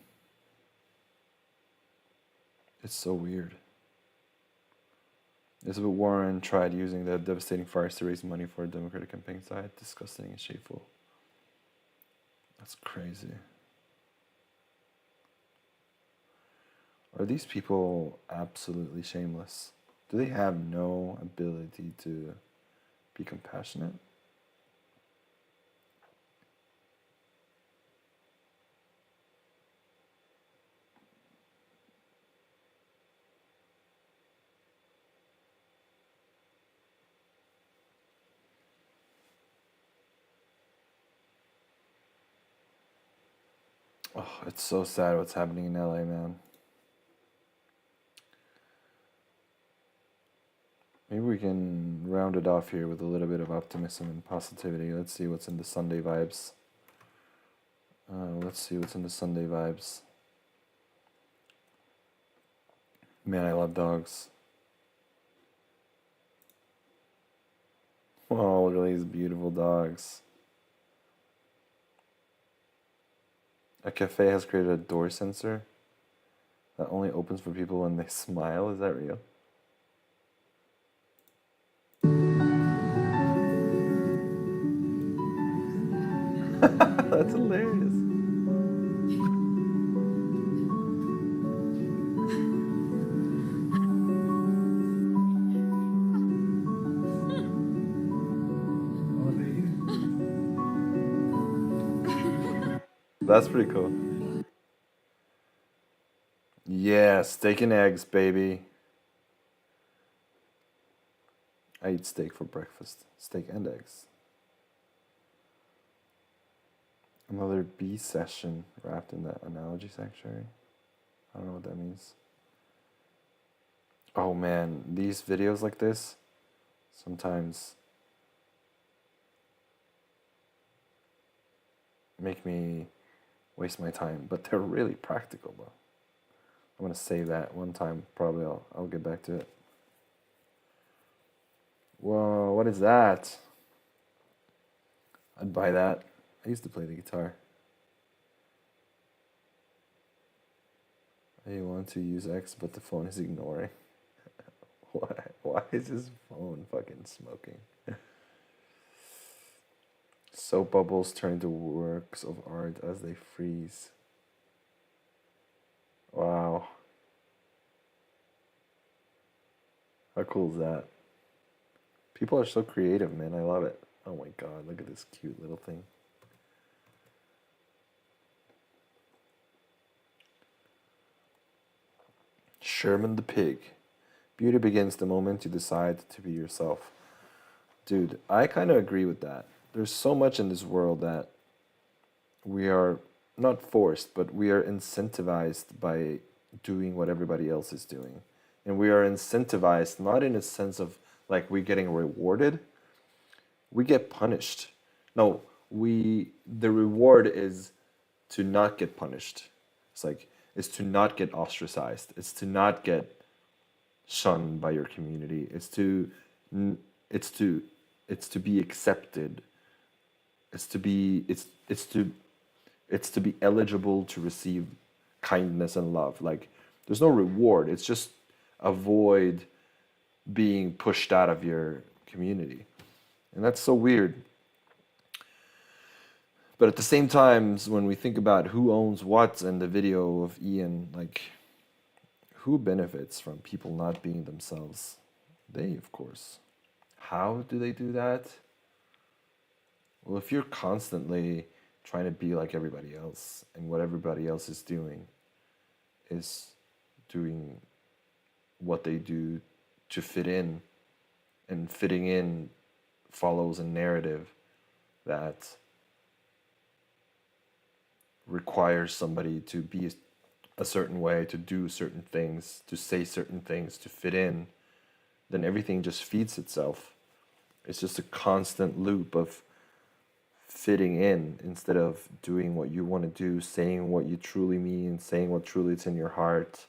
It's so weird. Elizabeth Warren tried using the devastating fires to raise money for a Democratic campaign site. Disgusting and shameful. That's crazy. Are these people absolutely shameless? Do they have no ability to be compassionate? Oh, it's so sad what's happening in LA, man. Maybe we can round it off here with a little bit of optimism and positivity. Let's see what's in the Sunday vibes. Man, I love dogs. Oh, look at these beautiful dogs. A cafe has created a door sensor that only opens for people when they smile. Is that real? That's hilarious. That's pretty cool. Yeah, steak and eggs, baby. I eat steak for breakfast. Steak and eggs. Another bee session wrapped in that analogy sanctuary. I don't know what that means. Oh man, these videos like this sometimes make me waste my time, but they're really practical though. I'm gonna save that one time. Probably I'll get back to it. Whoa, what is that? I'd buy that. I used to play the guitar. I want to use X, but the phone is ignoring. Why? Why is his phone fucking smoking? Soap bubbles turn into works of art as they freeze. Wow. How cool is that? People are so creative, man. I love it. Oh my god, look at this cute little thing. Sherman the pig. Beauty begins the moment you decide to be yourself. Dude, I kind of agree with that. There's so much in this world that we are not forced, but we are incentivized by doing what everybody else is doing. And we are incentivized not in a sense of like we're getting rewarded. We get punished. No, the reward is to not get punished. It's to not get ostracized. It's to not get shunned by your community. It's to be accepted. It's to be eligible to receive kindness and love. Like, there's no reward. It's just avoid being pushed out of your community. And that's so weird. But at the same time, when we think about who owns what in the video of Ian, like, who benefits from people not being themselves? They, of course. How do they do that? Well, if you're constantly trying to be like everybody else, and what everybody else is doing what they do to fit in, and fitting in follows a narrative that requires somebody to be a certain way, to do certain things, to say certain things, to fit in, then everything just feeds itself. It's just a constant loop of fitting in instead of doing what you want to do, saying what you truly mean, saying what truly is in your heart.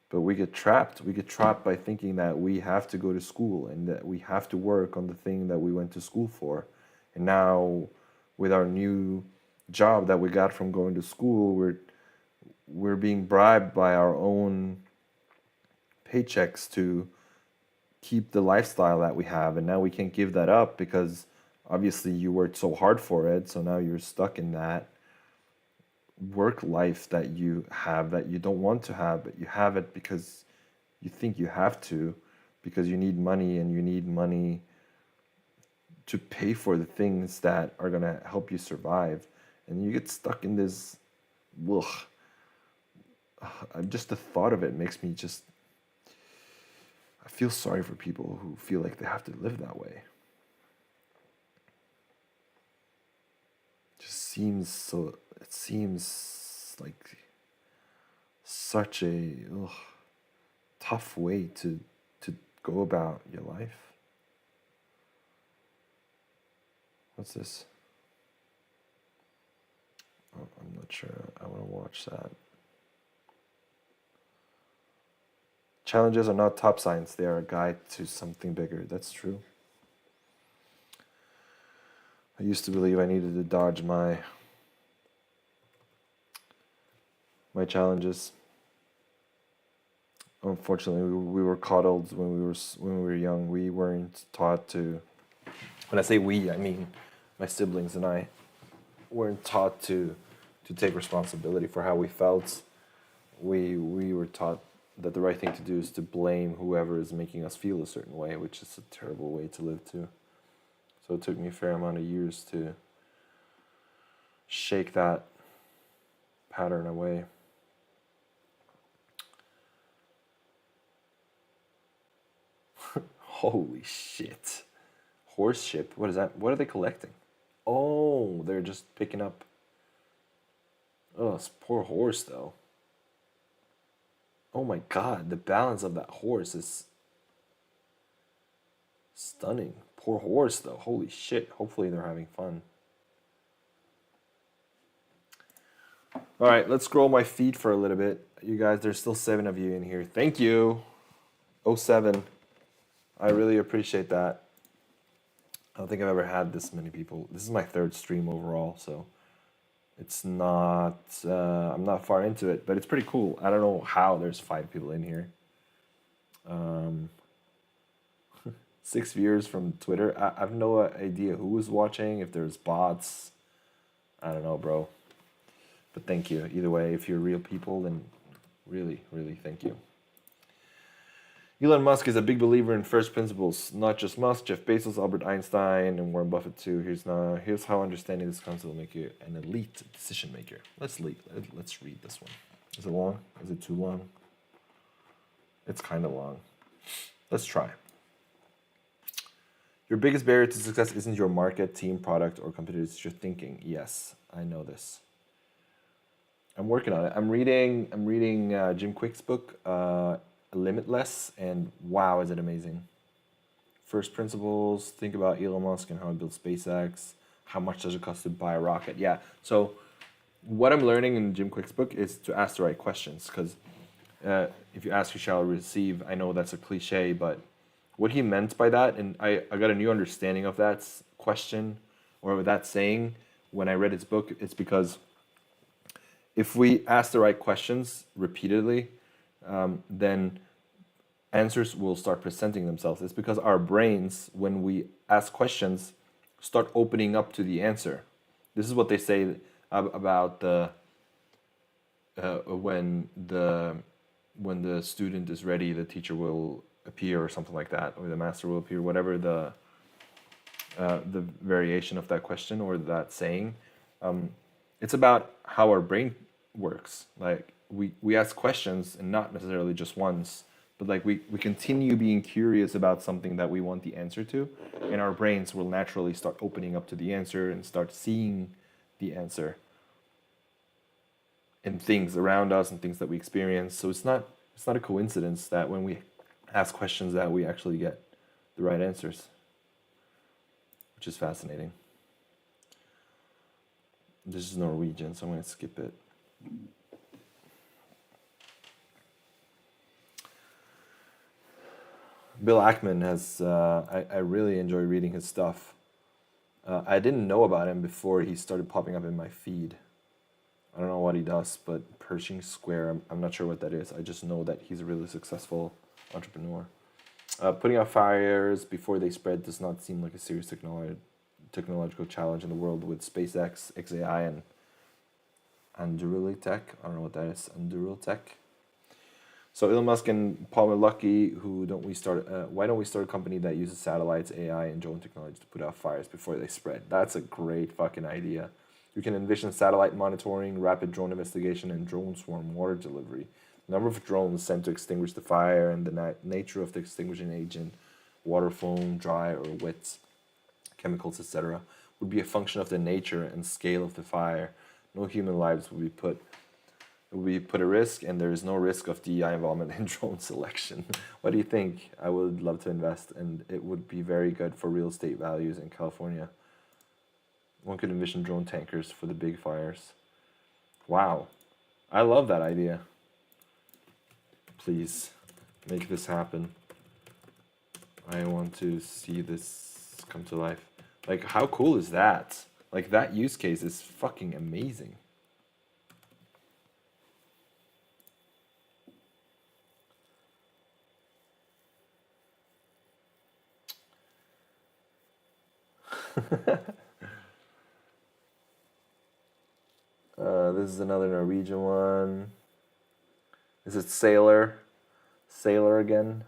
But we get trapped. We get trapped by thinking that we have to go to school and that we have to work on the thing that we went to school for. And now, with our new job that we got from going to school, we're being bribed by our own paychecks to keep the lifestyle that we have, and now we can't give that up because obviously you worked so hard for it, so now you're stuck in that work life that you have that you don't want to have, but you have it because you think you have to, because you need money, and you need money to pay for the things that are going to help you survive. And you get stuck in this, ugh. Just the thought of it makes me just, I feel sorry for people who feel like they have to live that way. It seems like such a tough way to go about your life. What's this? Oh, I'm not sure. I want to watch that. Challenges are not top signs. They are a guide to something bigger. That's true. I used to believe I needed to dodge my challenges. Unfortunately, we were coddled when we were young. We weren't taught to. When I say we, I mean my siblings and I weren't taught to take responsibility for how we felt. We were taught that the right thing to do is to blame whoever is making us feel a certain way, which is a terrible way to live too. So it took me a fair amount of years to shake that pattern away. Holy shit. Horse ship? What is that? What are they collecting? Oh, they're just picking up. Oh, this poor horse though. Oh my god, the balance of that horse is stunning. Poor horse though, holy shit. Hopefully they're having fun. Alright, let's scroll my feed for a little bit. You guys, there's still 7 of you in here. Thank you. 07. I really appreciate that. I don't think I've ever had this many people. This is my 3rd stream overall, so it's not, I'm not far into it, but it's pretty cool. I don't know how there's 5 people in here. 6 viewers from Twitter. I have no idea who was watching, if there's bots. I don't know, bro. But thank you. Either way, if you're real people, then really, really thank you. Elon Musk is a big believer in first principles. Not just Musk, Jeff Bezos, Albert Einstein, and Warren Buffett too. Here's how understanding this concept will make you an elite decision maker. Let's read this one. Is it long? Is it too long? It's kind of long. Let's try. Your biggest barrier to success isn't your market, team, product, or competitors. It's your thinking. Yes, I know this. I'm working on it. I'm reading Jim Quick's book, Limitless, and wow, is it amazing. First principles, think about Elon Musk and how he built SpaceX. How much does it cost to buy a rocket? Yeah, so what I'm learning in Jim Quick's book is to ask the right questions, because if you ask, you shall receive. I know that's a cliche, but what he meant by that, and I got a new understanding of that question, or that saying, when I read his book. It's because if we ask the right questions repeatedly, then answers will start presenting themselves. It's because our brains, when we ask questions, start opening up to the answer. This is what they say about the when the student is ready, the teacher will appear, or something like that, or the master will appear, whatever the variation of that question or that saying. It's about how our brain works. Like we ask questions, and not necessarily just once, but like we continue being curious about something that we want the answer to, and our brains will naturally start opening up to the answer and start seeing the answer in things around us and things that we experience. So it's not a coincidence that when we ask questions that we actually get the right answers, which is fascinating. This is Norwegian, so I'm going to skip it. Bill Ackman has, I really enjoy reading his stuff. I didn't know about him before he started popping up in my feed. I don't know what he does, but Pershing Square, I'm not sure what that is. I just know that he's a really successful entrepreneur. Putting out fires before they spread does not seem like a serious technological challenge in the world with SpaceX, XAI, and Anduril Tech. I don't know what that is. Anduril Tech. So Elon Musk and Paul Malucky, why don't we start a company that uses satellites, AI, and drone technology to put out fires before they spread? That's a great fucking idea. You can envision satellite monitoring, rapid drone investigation, and drone swarm water delivery. The number of drones sent to extinguish the fire and the nature of the extinguishing agent, water, foam, dry or wet, chemicals, etc., would be a function of the nature and scale of the fire. No human lives will be put at risk, and there is no risk of DEI involvement in drone selection. What do you think? I would love to invest, and it would be very good for real estate values in California. One could envision drone tankers for the big fires. Wow. I love that idea. Please, make this happen. I want to see this come to life. Like, how cool is that? Like, that use case is fucking amazing. This is another Norwegian one. Is it Sailor? Sailor again?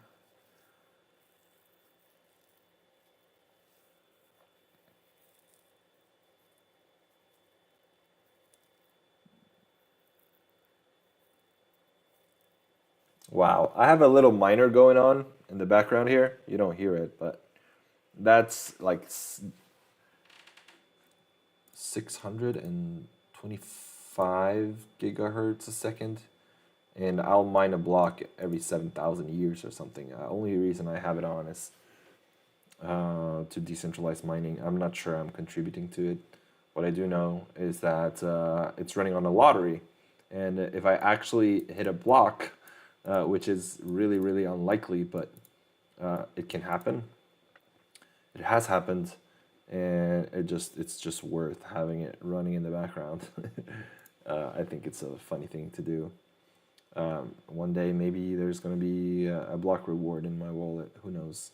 Wow, I have a little miner going on in the background here. You don't hear it, but that's like 625 gigahertz a second, and I'll mine a block every 7,000 years or something. Only reason I have it on is to decentralize mining. I'm not sure I'm contributing to it. What I do know is that it's running on a lottery, and if I actually hit a block, which is really, really unlikely, but it can happen. It has happened, and it's just worth having it running in the background. I think it's a funny thing to do. One day, maybe there's going to be a block reward in my wallet. Who knows?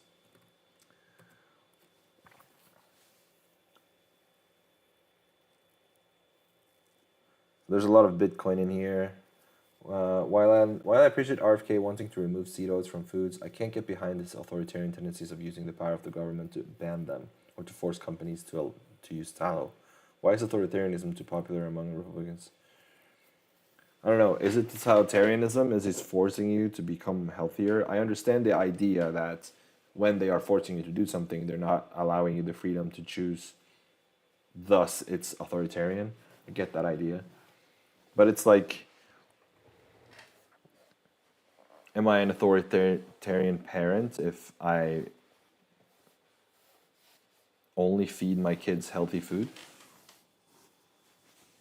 There's a lot of Bitcoin in here. While I appreciate RFK wanting to remove seed oils from foods, I can't get behind his authoritarian tendencies of using the power of the government to ban them or to force companies to use tallow. Why is authoritarianism too popular among Republicans? I don't know. Is it totalitarianism? Is it forcing you to become healthier? I understand the idea that when they are forcing you to do something, they're not allowing you the freedom to choose. Thus, it's authoritarian. I get that idea. But it's like, am I an authoritarian parent if I only feed my kids healthy food?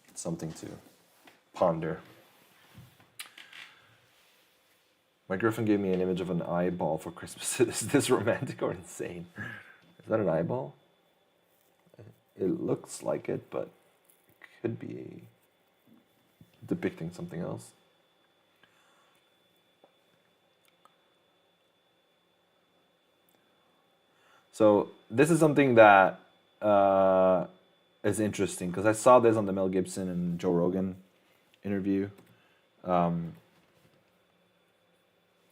It's something to ponder. My girlfriend gave me an image of an eyeball for Christmas. Is this romantic or insane? Is that an eyeball? It looks like it, but it could be depicting something else. So this is something that is interesting because I saw this on the Mel Gibson and Joe Rogan interview.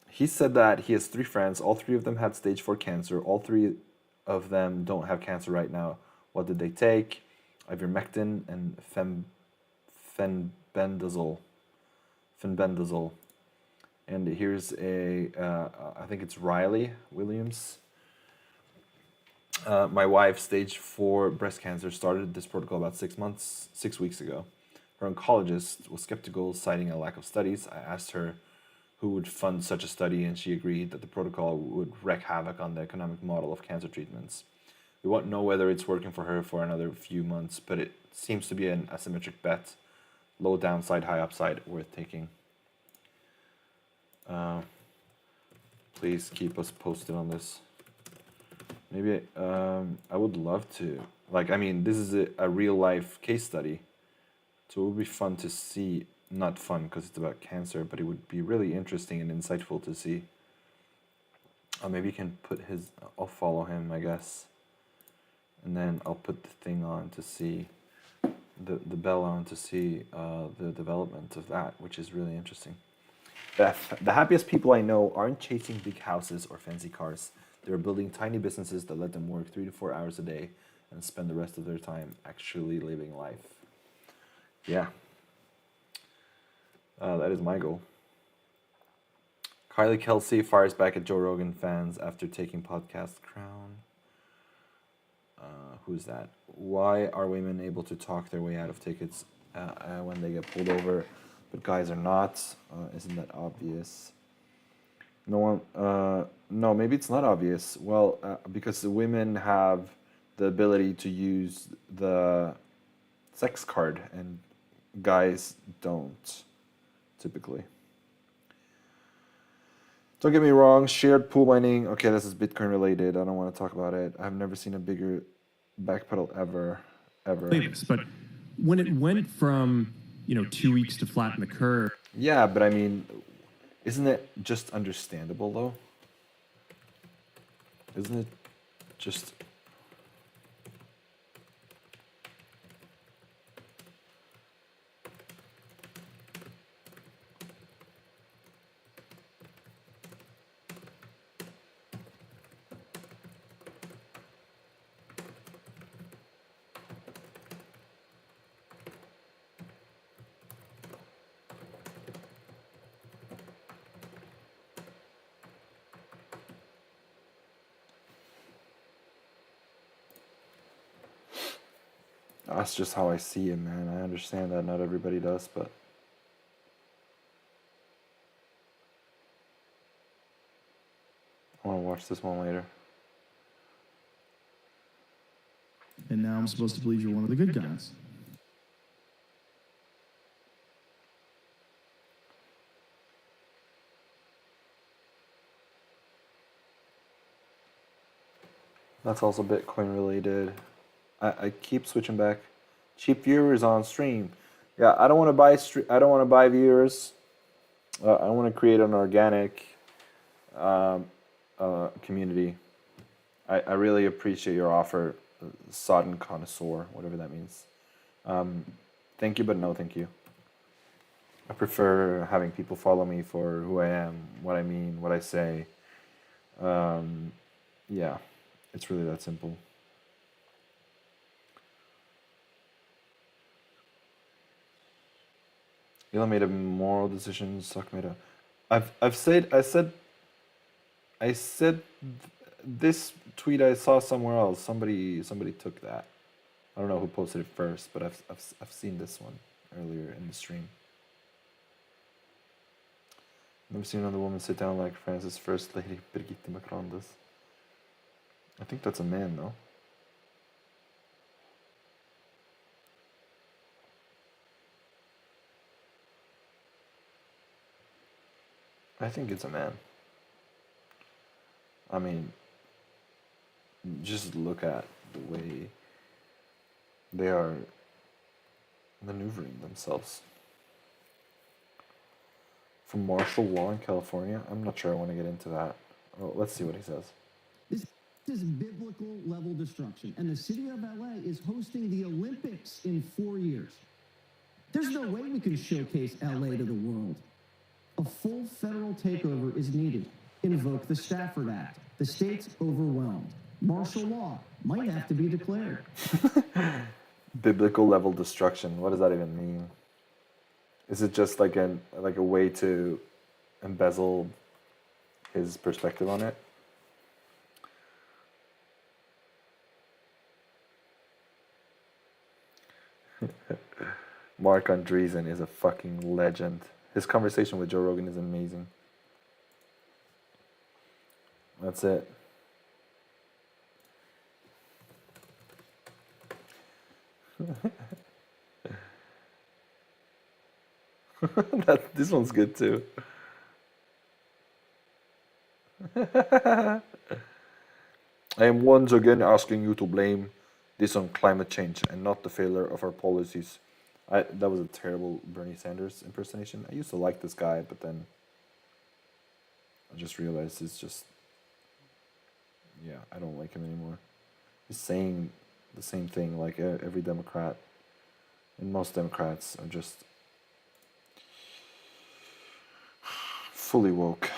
He said that he has 3 friends. All 3 of them had stage 4 cancer. All 3 of them don't have cancer right now. What did they take? Ivermectin and fenbendazole. And here's I think it's Riley Williams. My wife, stage 4 breast cancer, started this protocol about 6 weeks ago. Her oncologist was skeptical, citing a lack of studies. I asked her who would fund such a study, and she agreed that the protocol would wreak havoc on the economic model of cancer treatments. We won't know whether it's working for her for another few months, but it seems to be an asymmetric bet. Low downside, high upside, worth taking. Please keep us posted on this. Maybe I would love to. Like, I mean, this is a real life case study. So it would be fun to see. Not fun because it's about cancer, but it would be really interesting and insightful to see. Maybe you can put I'll follow him, I guess. And then I'll put the thing on to see, the bell on to see the development of that, which is really interesting. The happiest people I know aren't chasing big houses or fancy cars. They're building tiny businesses that let them work 3 to 4 hours a day and spend the rest of their time actually living life. Yeah. That is my goal. Kylie Kelsey fires back at Joe Rogan fans after taking podcast crown. Who's that? Why are women able to talk their way out of tickets when they get pulled over, but guys are not? Isn't that obvious? No, maybe it's not obvious. Well, because the women have the ability to use the sex card, and guys don't, typically. Don't get me wrong, shared pool mining. Okay, this is Bitcoin related. I don't want to talk about it. I've never seen a bigger backpedal ever. But when it went from 2 weeks to flatten the curve. Yeah, but I mean, isn't it just understandable though? Isn't it just... That's just how I see it, man. I understand that not everybody does, but... I want to watch this one later. And now I'm supposed to believe you're one of the good guys. That's also Bitcoin related. I keep switching back. Cheap viewers on stream. Yeah, I don't want to buy I don't want to buy viewers. I want to create an organic community. I really appreciate your offer, sodden connoisseur, whatever that means. Thank you, but no thank you. I prefer having people follow me for who I am, what I mean, what I say. Yeah, it's really that simple. Elon made a moral decision. Suck made a. I said this tweet I saw somewhere else. Somebody took that. I don't know who posted it first, but I've seen this one earlier in the stream. Never seen another woman sit down like France's First Lady Brigitte Macron does. I think that's a man, though. I think it's a man. I mean, just look at the way they are maneuvering themselves. From martial law in California? I'm not sure I want to get into that. Oh, let's see what he says. This is biblical level destruction. And the city of LA is hosting the Olympics in 4 years. There's no way we can showcase LA to the world. A full federal takeover is needed. Invoke the Stafford Act. The state's overwhelmed. Martial law might have to be declared. Biblical level destruction. What does that even mean? Is it just like a way to embezzle his perspective on it? Mark Andreessen is a fucking legend. His conversation with Joe Rogan is amazing. That's it. This one's good too. I am once again asking you to blame this on climate change and not the failure of our policies. That was a terrible Bernie Sanders impersonation. I used to like this guy, but then I just realized it's just, yeah, I don't like him anymore. He's saying the same thing like every Democrat, and most Democrats are just fully woke.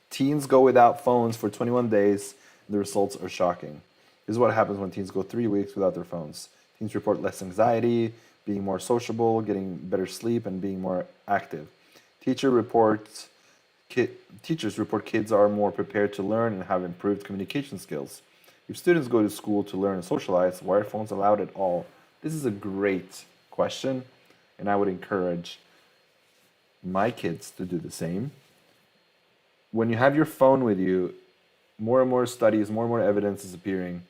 Teens go without phones for 21 days. The results are shocking. This is what happens when teens go 3 weeks without their phones. Teens report less anxiety, being more sociable, getting better sleep, and being more active. Teachers report kids are more prepared to learn and have improved communication skills. If students go to school to learn and socialize, why are phones allowed at all? This is a great question, and I would encourage my kids to do the same. When you have your phone with you, more and more studies, more and more evidence is appearing.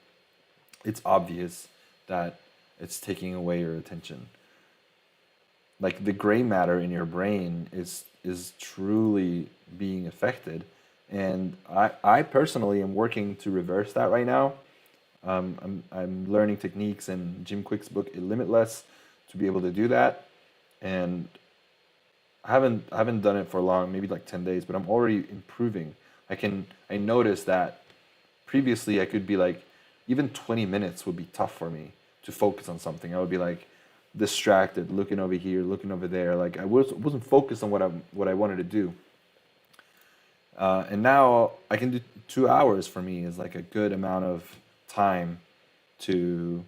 It's obvious that it's taking away your attention. Like the gray matter in your brain is truly being affected. And I personally am working to reverse that right now. I'm learning techniques in Jim Quick's book Limitless to be able to do that. And I haven't done it for long, maybe like 10 days, but I'm already improving. I noticed that previously I could be like, even 20 minutes would be tough for me to focus on something. I would be like distracted, looking over here, looking over there. Like I wasn't focused on what I wanted to do. And now I can do 2 hours. For me is like a good amount of time to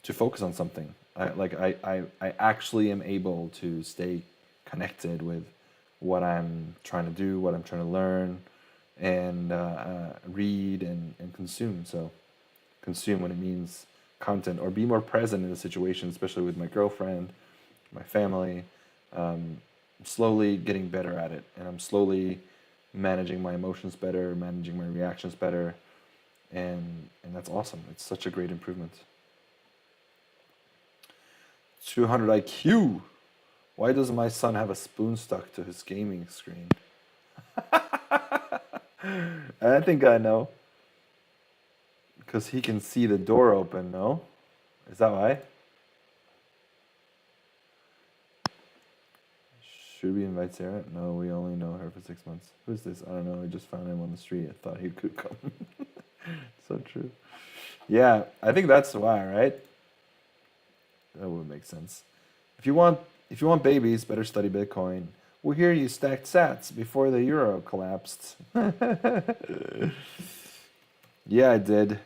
focus on something. I actually am able to stay connected with what I'm trying to do, what I'm trying to learn, and read and consume. So consume when it means content, or be more present in the situation, especially with my girlfriend, my family. I'm slowly getting better at it, and I'm slowly managing my emotions better, managing my reactions better, and that's awesome. It's such a great improvement. 200 IQ. Why does my son have a spoon stuck to his gaming screen? I think I know. Because he can see the door open, no? Is that why? Should we invite Sarah? No, we only know her for 6 months. Who's this? I don't know. I just found him on the street. I thought he could come. So true. Yeah, I think that's why, right? That would make sense. If you want babies, better study Bitcoin. We hear you stacked sats before the euro collapsed. Yeah, I did.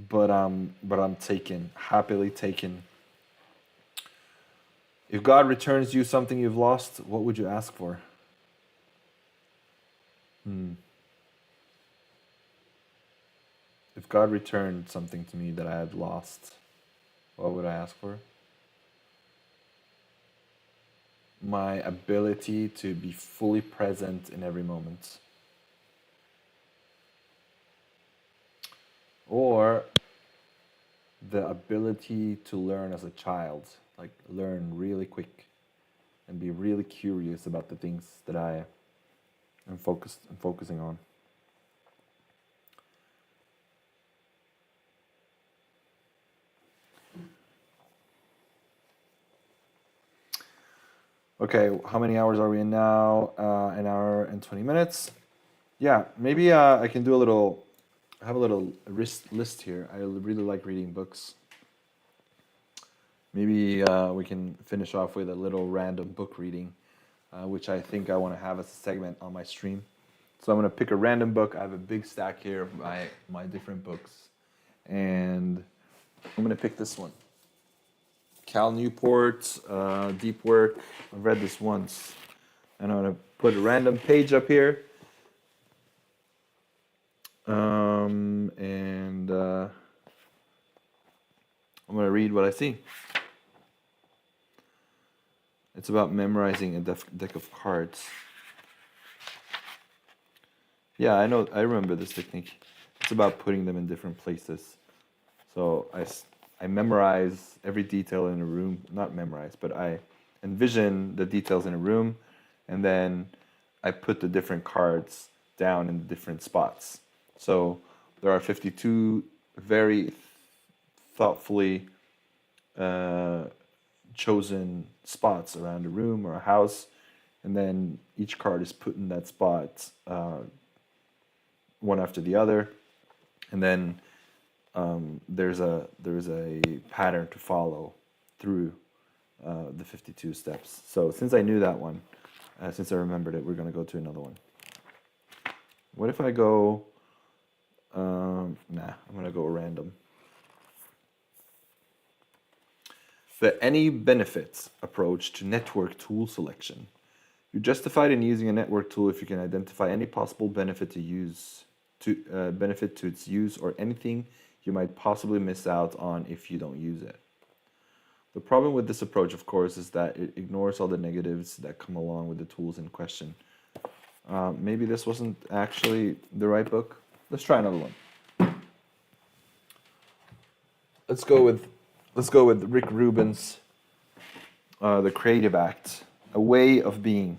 But I'm taken, happily taken. If God returns you something you've lost, what would you ask for? If God returned something to me that I had lost, what would I ask for? My ability to be fully present in every moment. Or the ability to learn as a child, like learn really quick and be really curious about the things that I am focusing on. Okay, how many hours are we in now? An hour and 20 minutes. Yeah, maybe I can do a little. I have a little list here. I really like reading books. Maybe we can finish off with a little random book reading, which I think I want to have as a segment on my stream. So I'm going to pick a random book. I have a big stack here of my different books. And I'm going to pick this one. Cal Newport, Deep Work. I've read this once. And I'm going to put a random page up here. And I'm going to read what I see. It's about memorizing a deck of cards. Yeah, I know. I remember this technique. It's about putting them in different places. So I memorize every detail in a room. Not memorize, but I envision the details in a room, and then I put the different cards down in different spots. So there are 52 very thoughtfully chosen spots around a room or a house, and then each card is put in that spot one after the other, and then there's a pattern to follow through the 52 steps. So since I knew that one, since I remembered it, we're going to go to another one. What if I go I'm going to go random. The any benefits approach to network tool selection. You're justified in using a network tool if you can identify any possible benefit benefit to its use, or anything you might possibly miss out on if you don't use it. The problem with this approach, of course, is that it ignores all the negatives that come along with the tools in question. Maybe this wasn't actually the right book. Let's try another one. Let's go with Rick Rubin's The Creative Act, A Way of Being.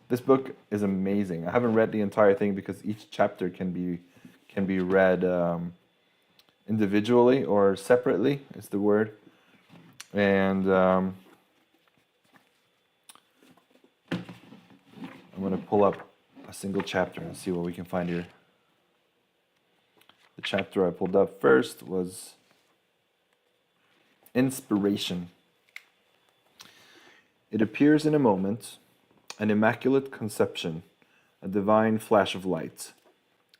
This book is amazing. I haven't read the entire thing because each chapter can be read individually or separately, is the word. And I'm going to pull up a single chapter and see what we can find here. The chapter I pulled up first was Inspiration. It appears in a moment, an immaculate conception, a divine flash of light,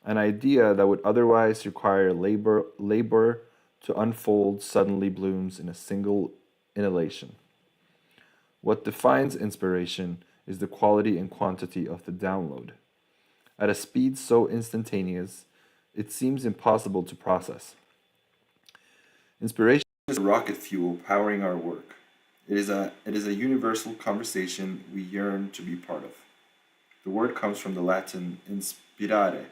an idea that would otherwise require labor to unfold suddenly blooms in a single inhalation. What defines inspiration is the quality and quantity of the download. At a speed so instantaneous, it seems impossible to process. Inspiration is rocket fuel powering our work. It is a universal conversation we yearn to be part of. The word comes from the Latin inspirare,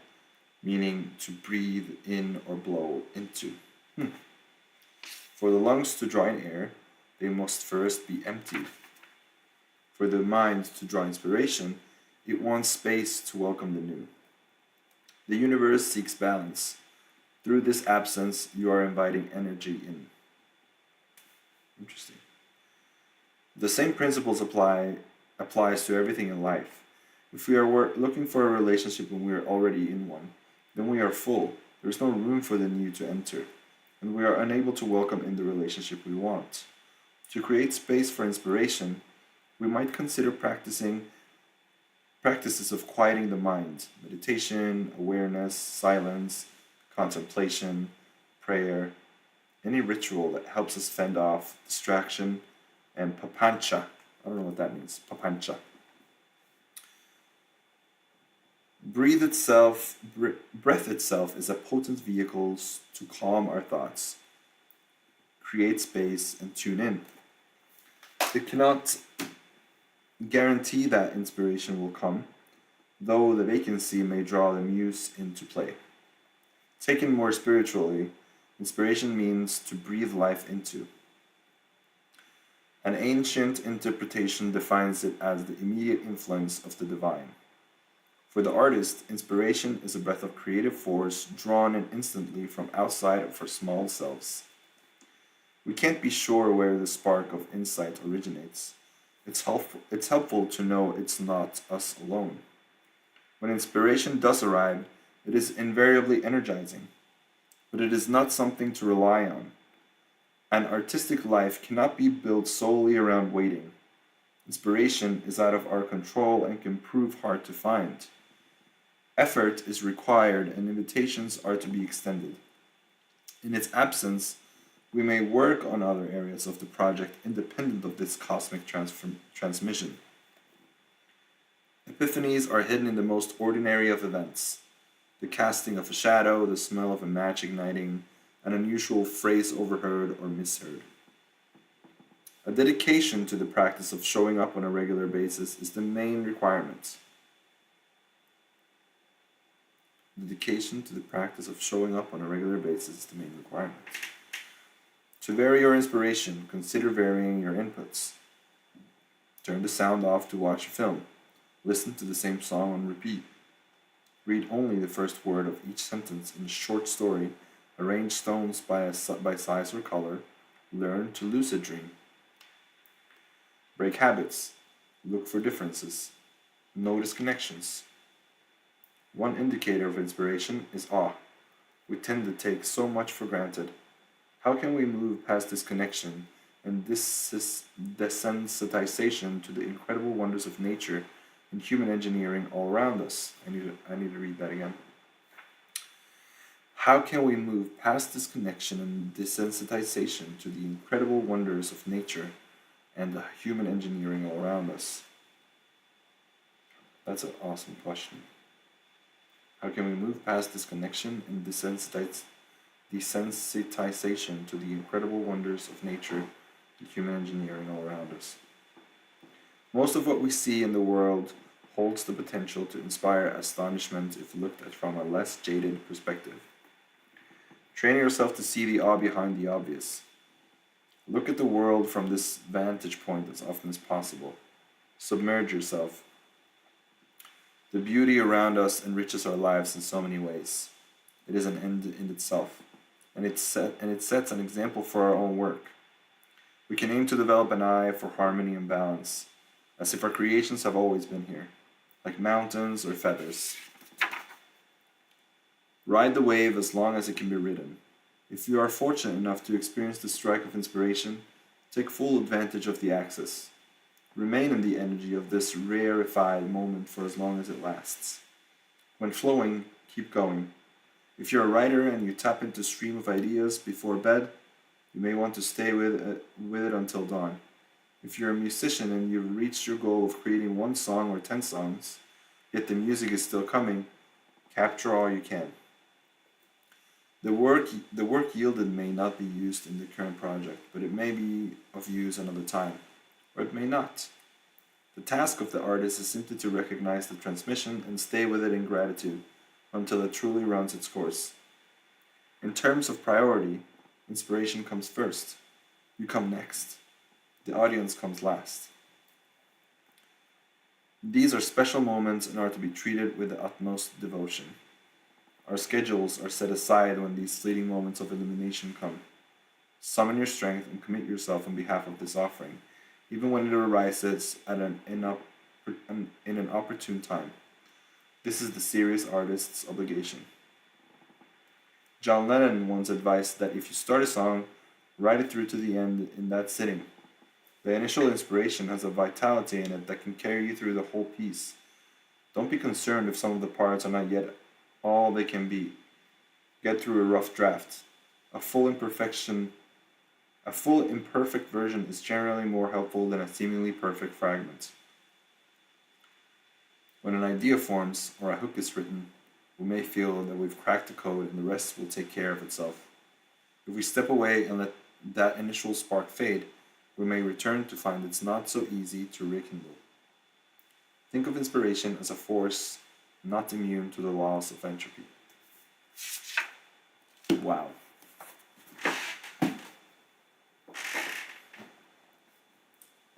meaning to breathe in or blow into. For the lungs to draw in air, they must first be emptied. For the mind to draw inspiration, it wants space to welcome the new. The universe seeks balance. Through this absence, you are inviting energy in. Interesting. The same principles applies to everything in life. If we are looking for a relationship when we are already in one, then we are full. There is no room for the new to enter, and we are unable to welcome in the relationship we want. To create space for inspiration, we might consider practices of quieting the mind, meditation, awareness, silence, contemplation, prayer, any ritual that helps us fend off distraction, and papancha. I don't know what that means, papancha. Breath itself is a potent vehicle to calm our thoughts, create space, and tune in. It cannot guarantee that inspiration will come, though the vacancy may draw the muse into play. Taken more spiritually, inspiration means to breathe life into. An ancient interpretation defines it as the immediate influence of the divine. For the artist, inspiration is a breath of creative force drawn in instantly from outside of our small selves. We can't be sure where the spark of insight originates. It's helpful to know it's not us alone. When inspiration does arrive, it is invariably energizing, but it is not something to rely on. An artistic life cannot be built solely around waiting. Inspiration is out of our control and can prove hard to find. Effort is required and invitations are to be extended. In its absence, we may work on other areas of the project independent of this cosmic transmission. Epiphanies are hidden in the most ordinary of events. The casting of a shadow, the smell of a match igniting, an unusual phrase overheard or misheard. A dedication to the practice of showing up on a regular basis is the main requirement. Dedication to the practice of showing up on a regular basis is the main requirement. To vary your inspiration, consider varying your inputs. Turn the sound off to watch a film. Listen to the same song on repeat. Read only the first word of each sentence in a short story. Arrange stones by size or color. Learn to lucid dream. Break habits. Look for differences. Notice connections. One indicator of inspiration is awe. We tend to take so much for granted. How can we move past this connection and this desensitization to the incredible wonders of nature and human engineering all around us? I need to read that again. How can we move past this connection and desensitization to the incredible wonders of nature and the human engineering all around us? That's an awesome question. How can we move past this connection and desensitization to the incredible wonders of nature and human engineering all around us? Most of what we see in the world holds the potential to inspire astonishment if looked at from a less jaded perspective. Train yourself to see the awe behind the obvious. Look at the world from this vantage point as often as possible. Submerge yourself. The beauty around us enriches our lives in so many ways. It is an end in itself, and it sets an example for our own work. We can aim to develop an eye for harmony and balance, as if our creations have always been here, like mountains or feathers. Ride the wave as long as it can be ridden. If you are fortunate enough to experience the strike of inspiration, take full advantage of the access. Remain in the energy of this rarefied moment for as long as it lasts. When flowing, keep going. If you're a writer and you tap into a stream of ideas before bed, you may want to stay with it until dawn. If you're a musician and you've reached your goal of creating 1 song or 10 songs, yet the music is still coming, capture all you can. The work yielded may not be used in the current project, but it may be of use another time, or it may not. The task of the artist is simply to recognize the transmission and stay with it in gratitude until it truly runs its course. In terms of priority, inspiration comes first. You come next. The audience comes last. These are special moments and are to be treated with the utmost devotion. Our schedules are set aside when these fleeting moments of illumination come. Summon your strength and commit yourself on behalf of this offering, even when it arises in an opportune time. This is the serious artist's obligation. John Lennon once advised that if you start a song, write it through to the end in that sitting. The initial inspiration has a vitality in it that can carry you through the whole piece. Don't be concerned if some of the parts are not yet all they can be. Get through a rough draft. A full imperfect version is generally more helpful than a seemingly perfect fragment. When an idea forms or a hook is written, we may feel that we've cracked the code and the rest will take care of itself. If we step away and let that initial spark fade, we may return to find it's not so easy to rekindle. Think of inspiration as a force not immune to the laws of entropy. Wow.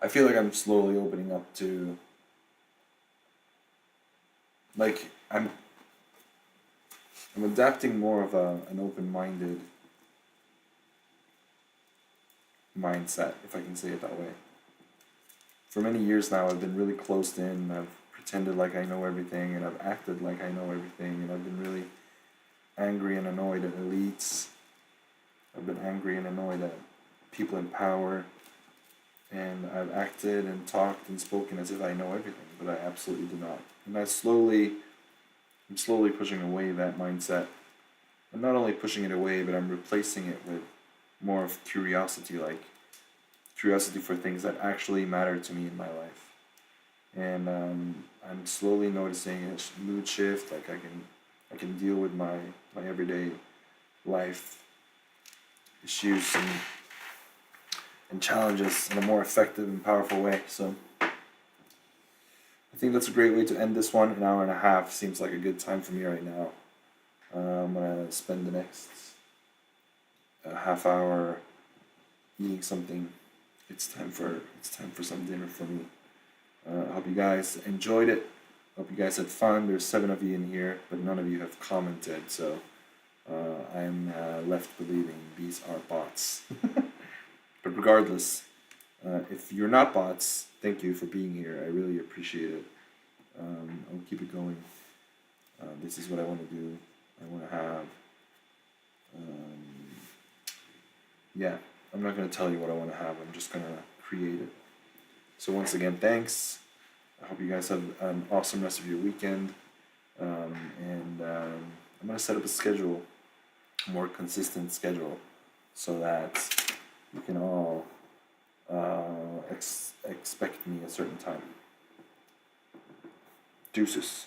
I feel like I'm slowly opening up to, like, I'm adapting more of an open-minded mindset, if I can say it that way. For many years now, I've been really closed in. I've pretended like I know everything, and I've acted like I know everything, and I've been really angry and annoyed at elites. I've been angry and annoyed at people in power, and I've acted and talked and spoken as if I know everything, but I absolutely do not. And I'm slowly pushing away that mindset. I'm not only pushing it away, but I'm replacing it with more of curiosity, like curiosity for things that actually matter to me in my life. And I'm slowly noticing a mood shift. Like I can deal with my everyday life issues and challenges in a more effective and powerful way. So I think that's a great way to end this one. An hour and a half seems like a good time for me right now. I'm gonna spend the next half hour eating something. It's time for some dinner for me. I hope you guys enjoyed it. Hope you guys had fun. There's 7 of you in here, but none of you have commented, so I'm left believing these are bots. But regardless, if you're not bots, thank you for being here. I really appreciate it. I'll keep it going. This is what I want to do. I want to have... yeah, I'm not going to tell you what I want to have. I'm just going to create it. So once again, thanks. I hope you guys have an awesome rest of your weekend. I'm going to set up a schedule, a more consistent schedule, so that you can all expect me a certain time. Deuces.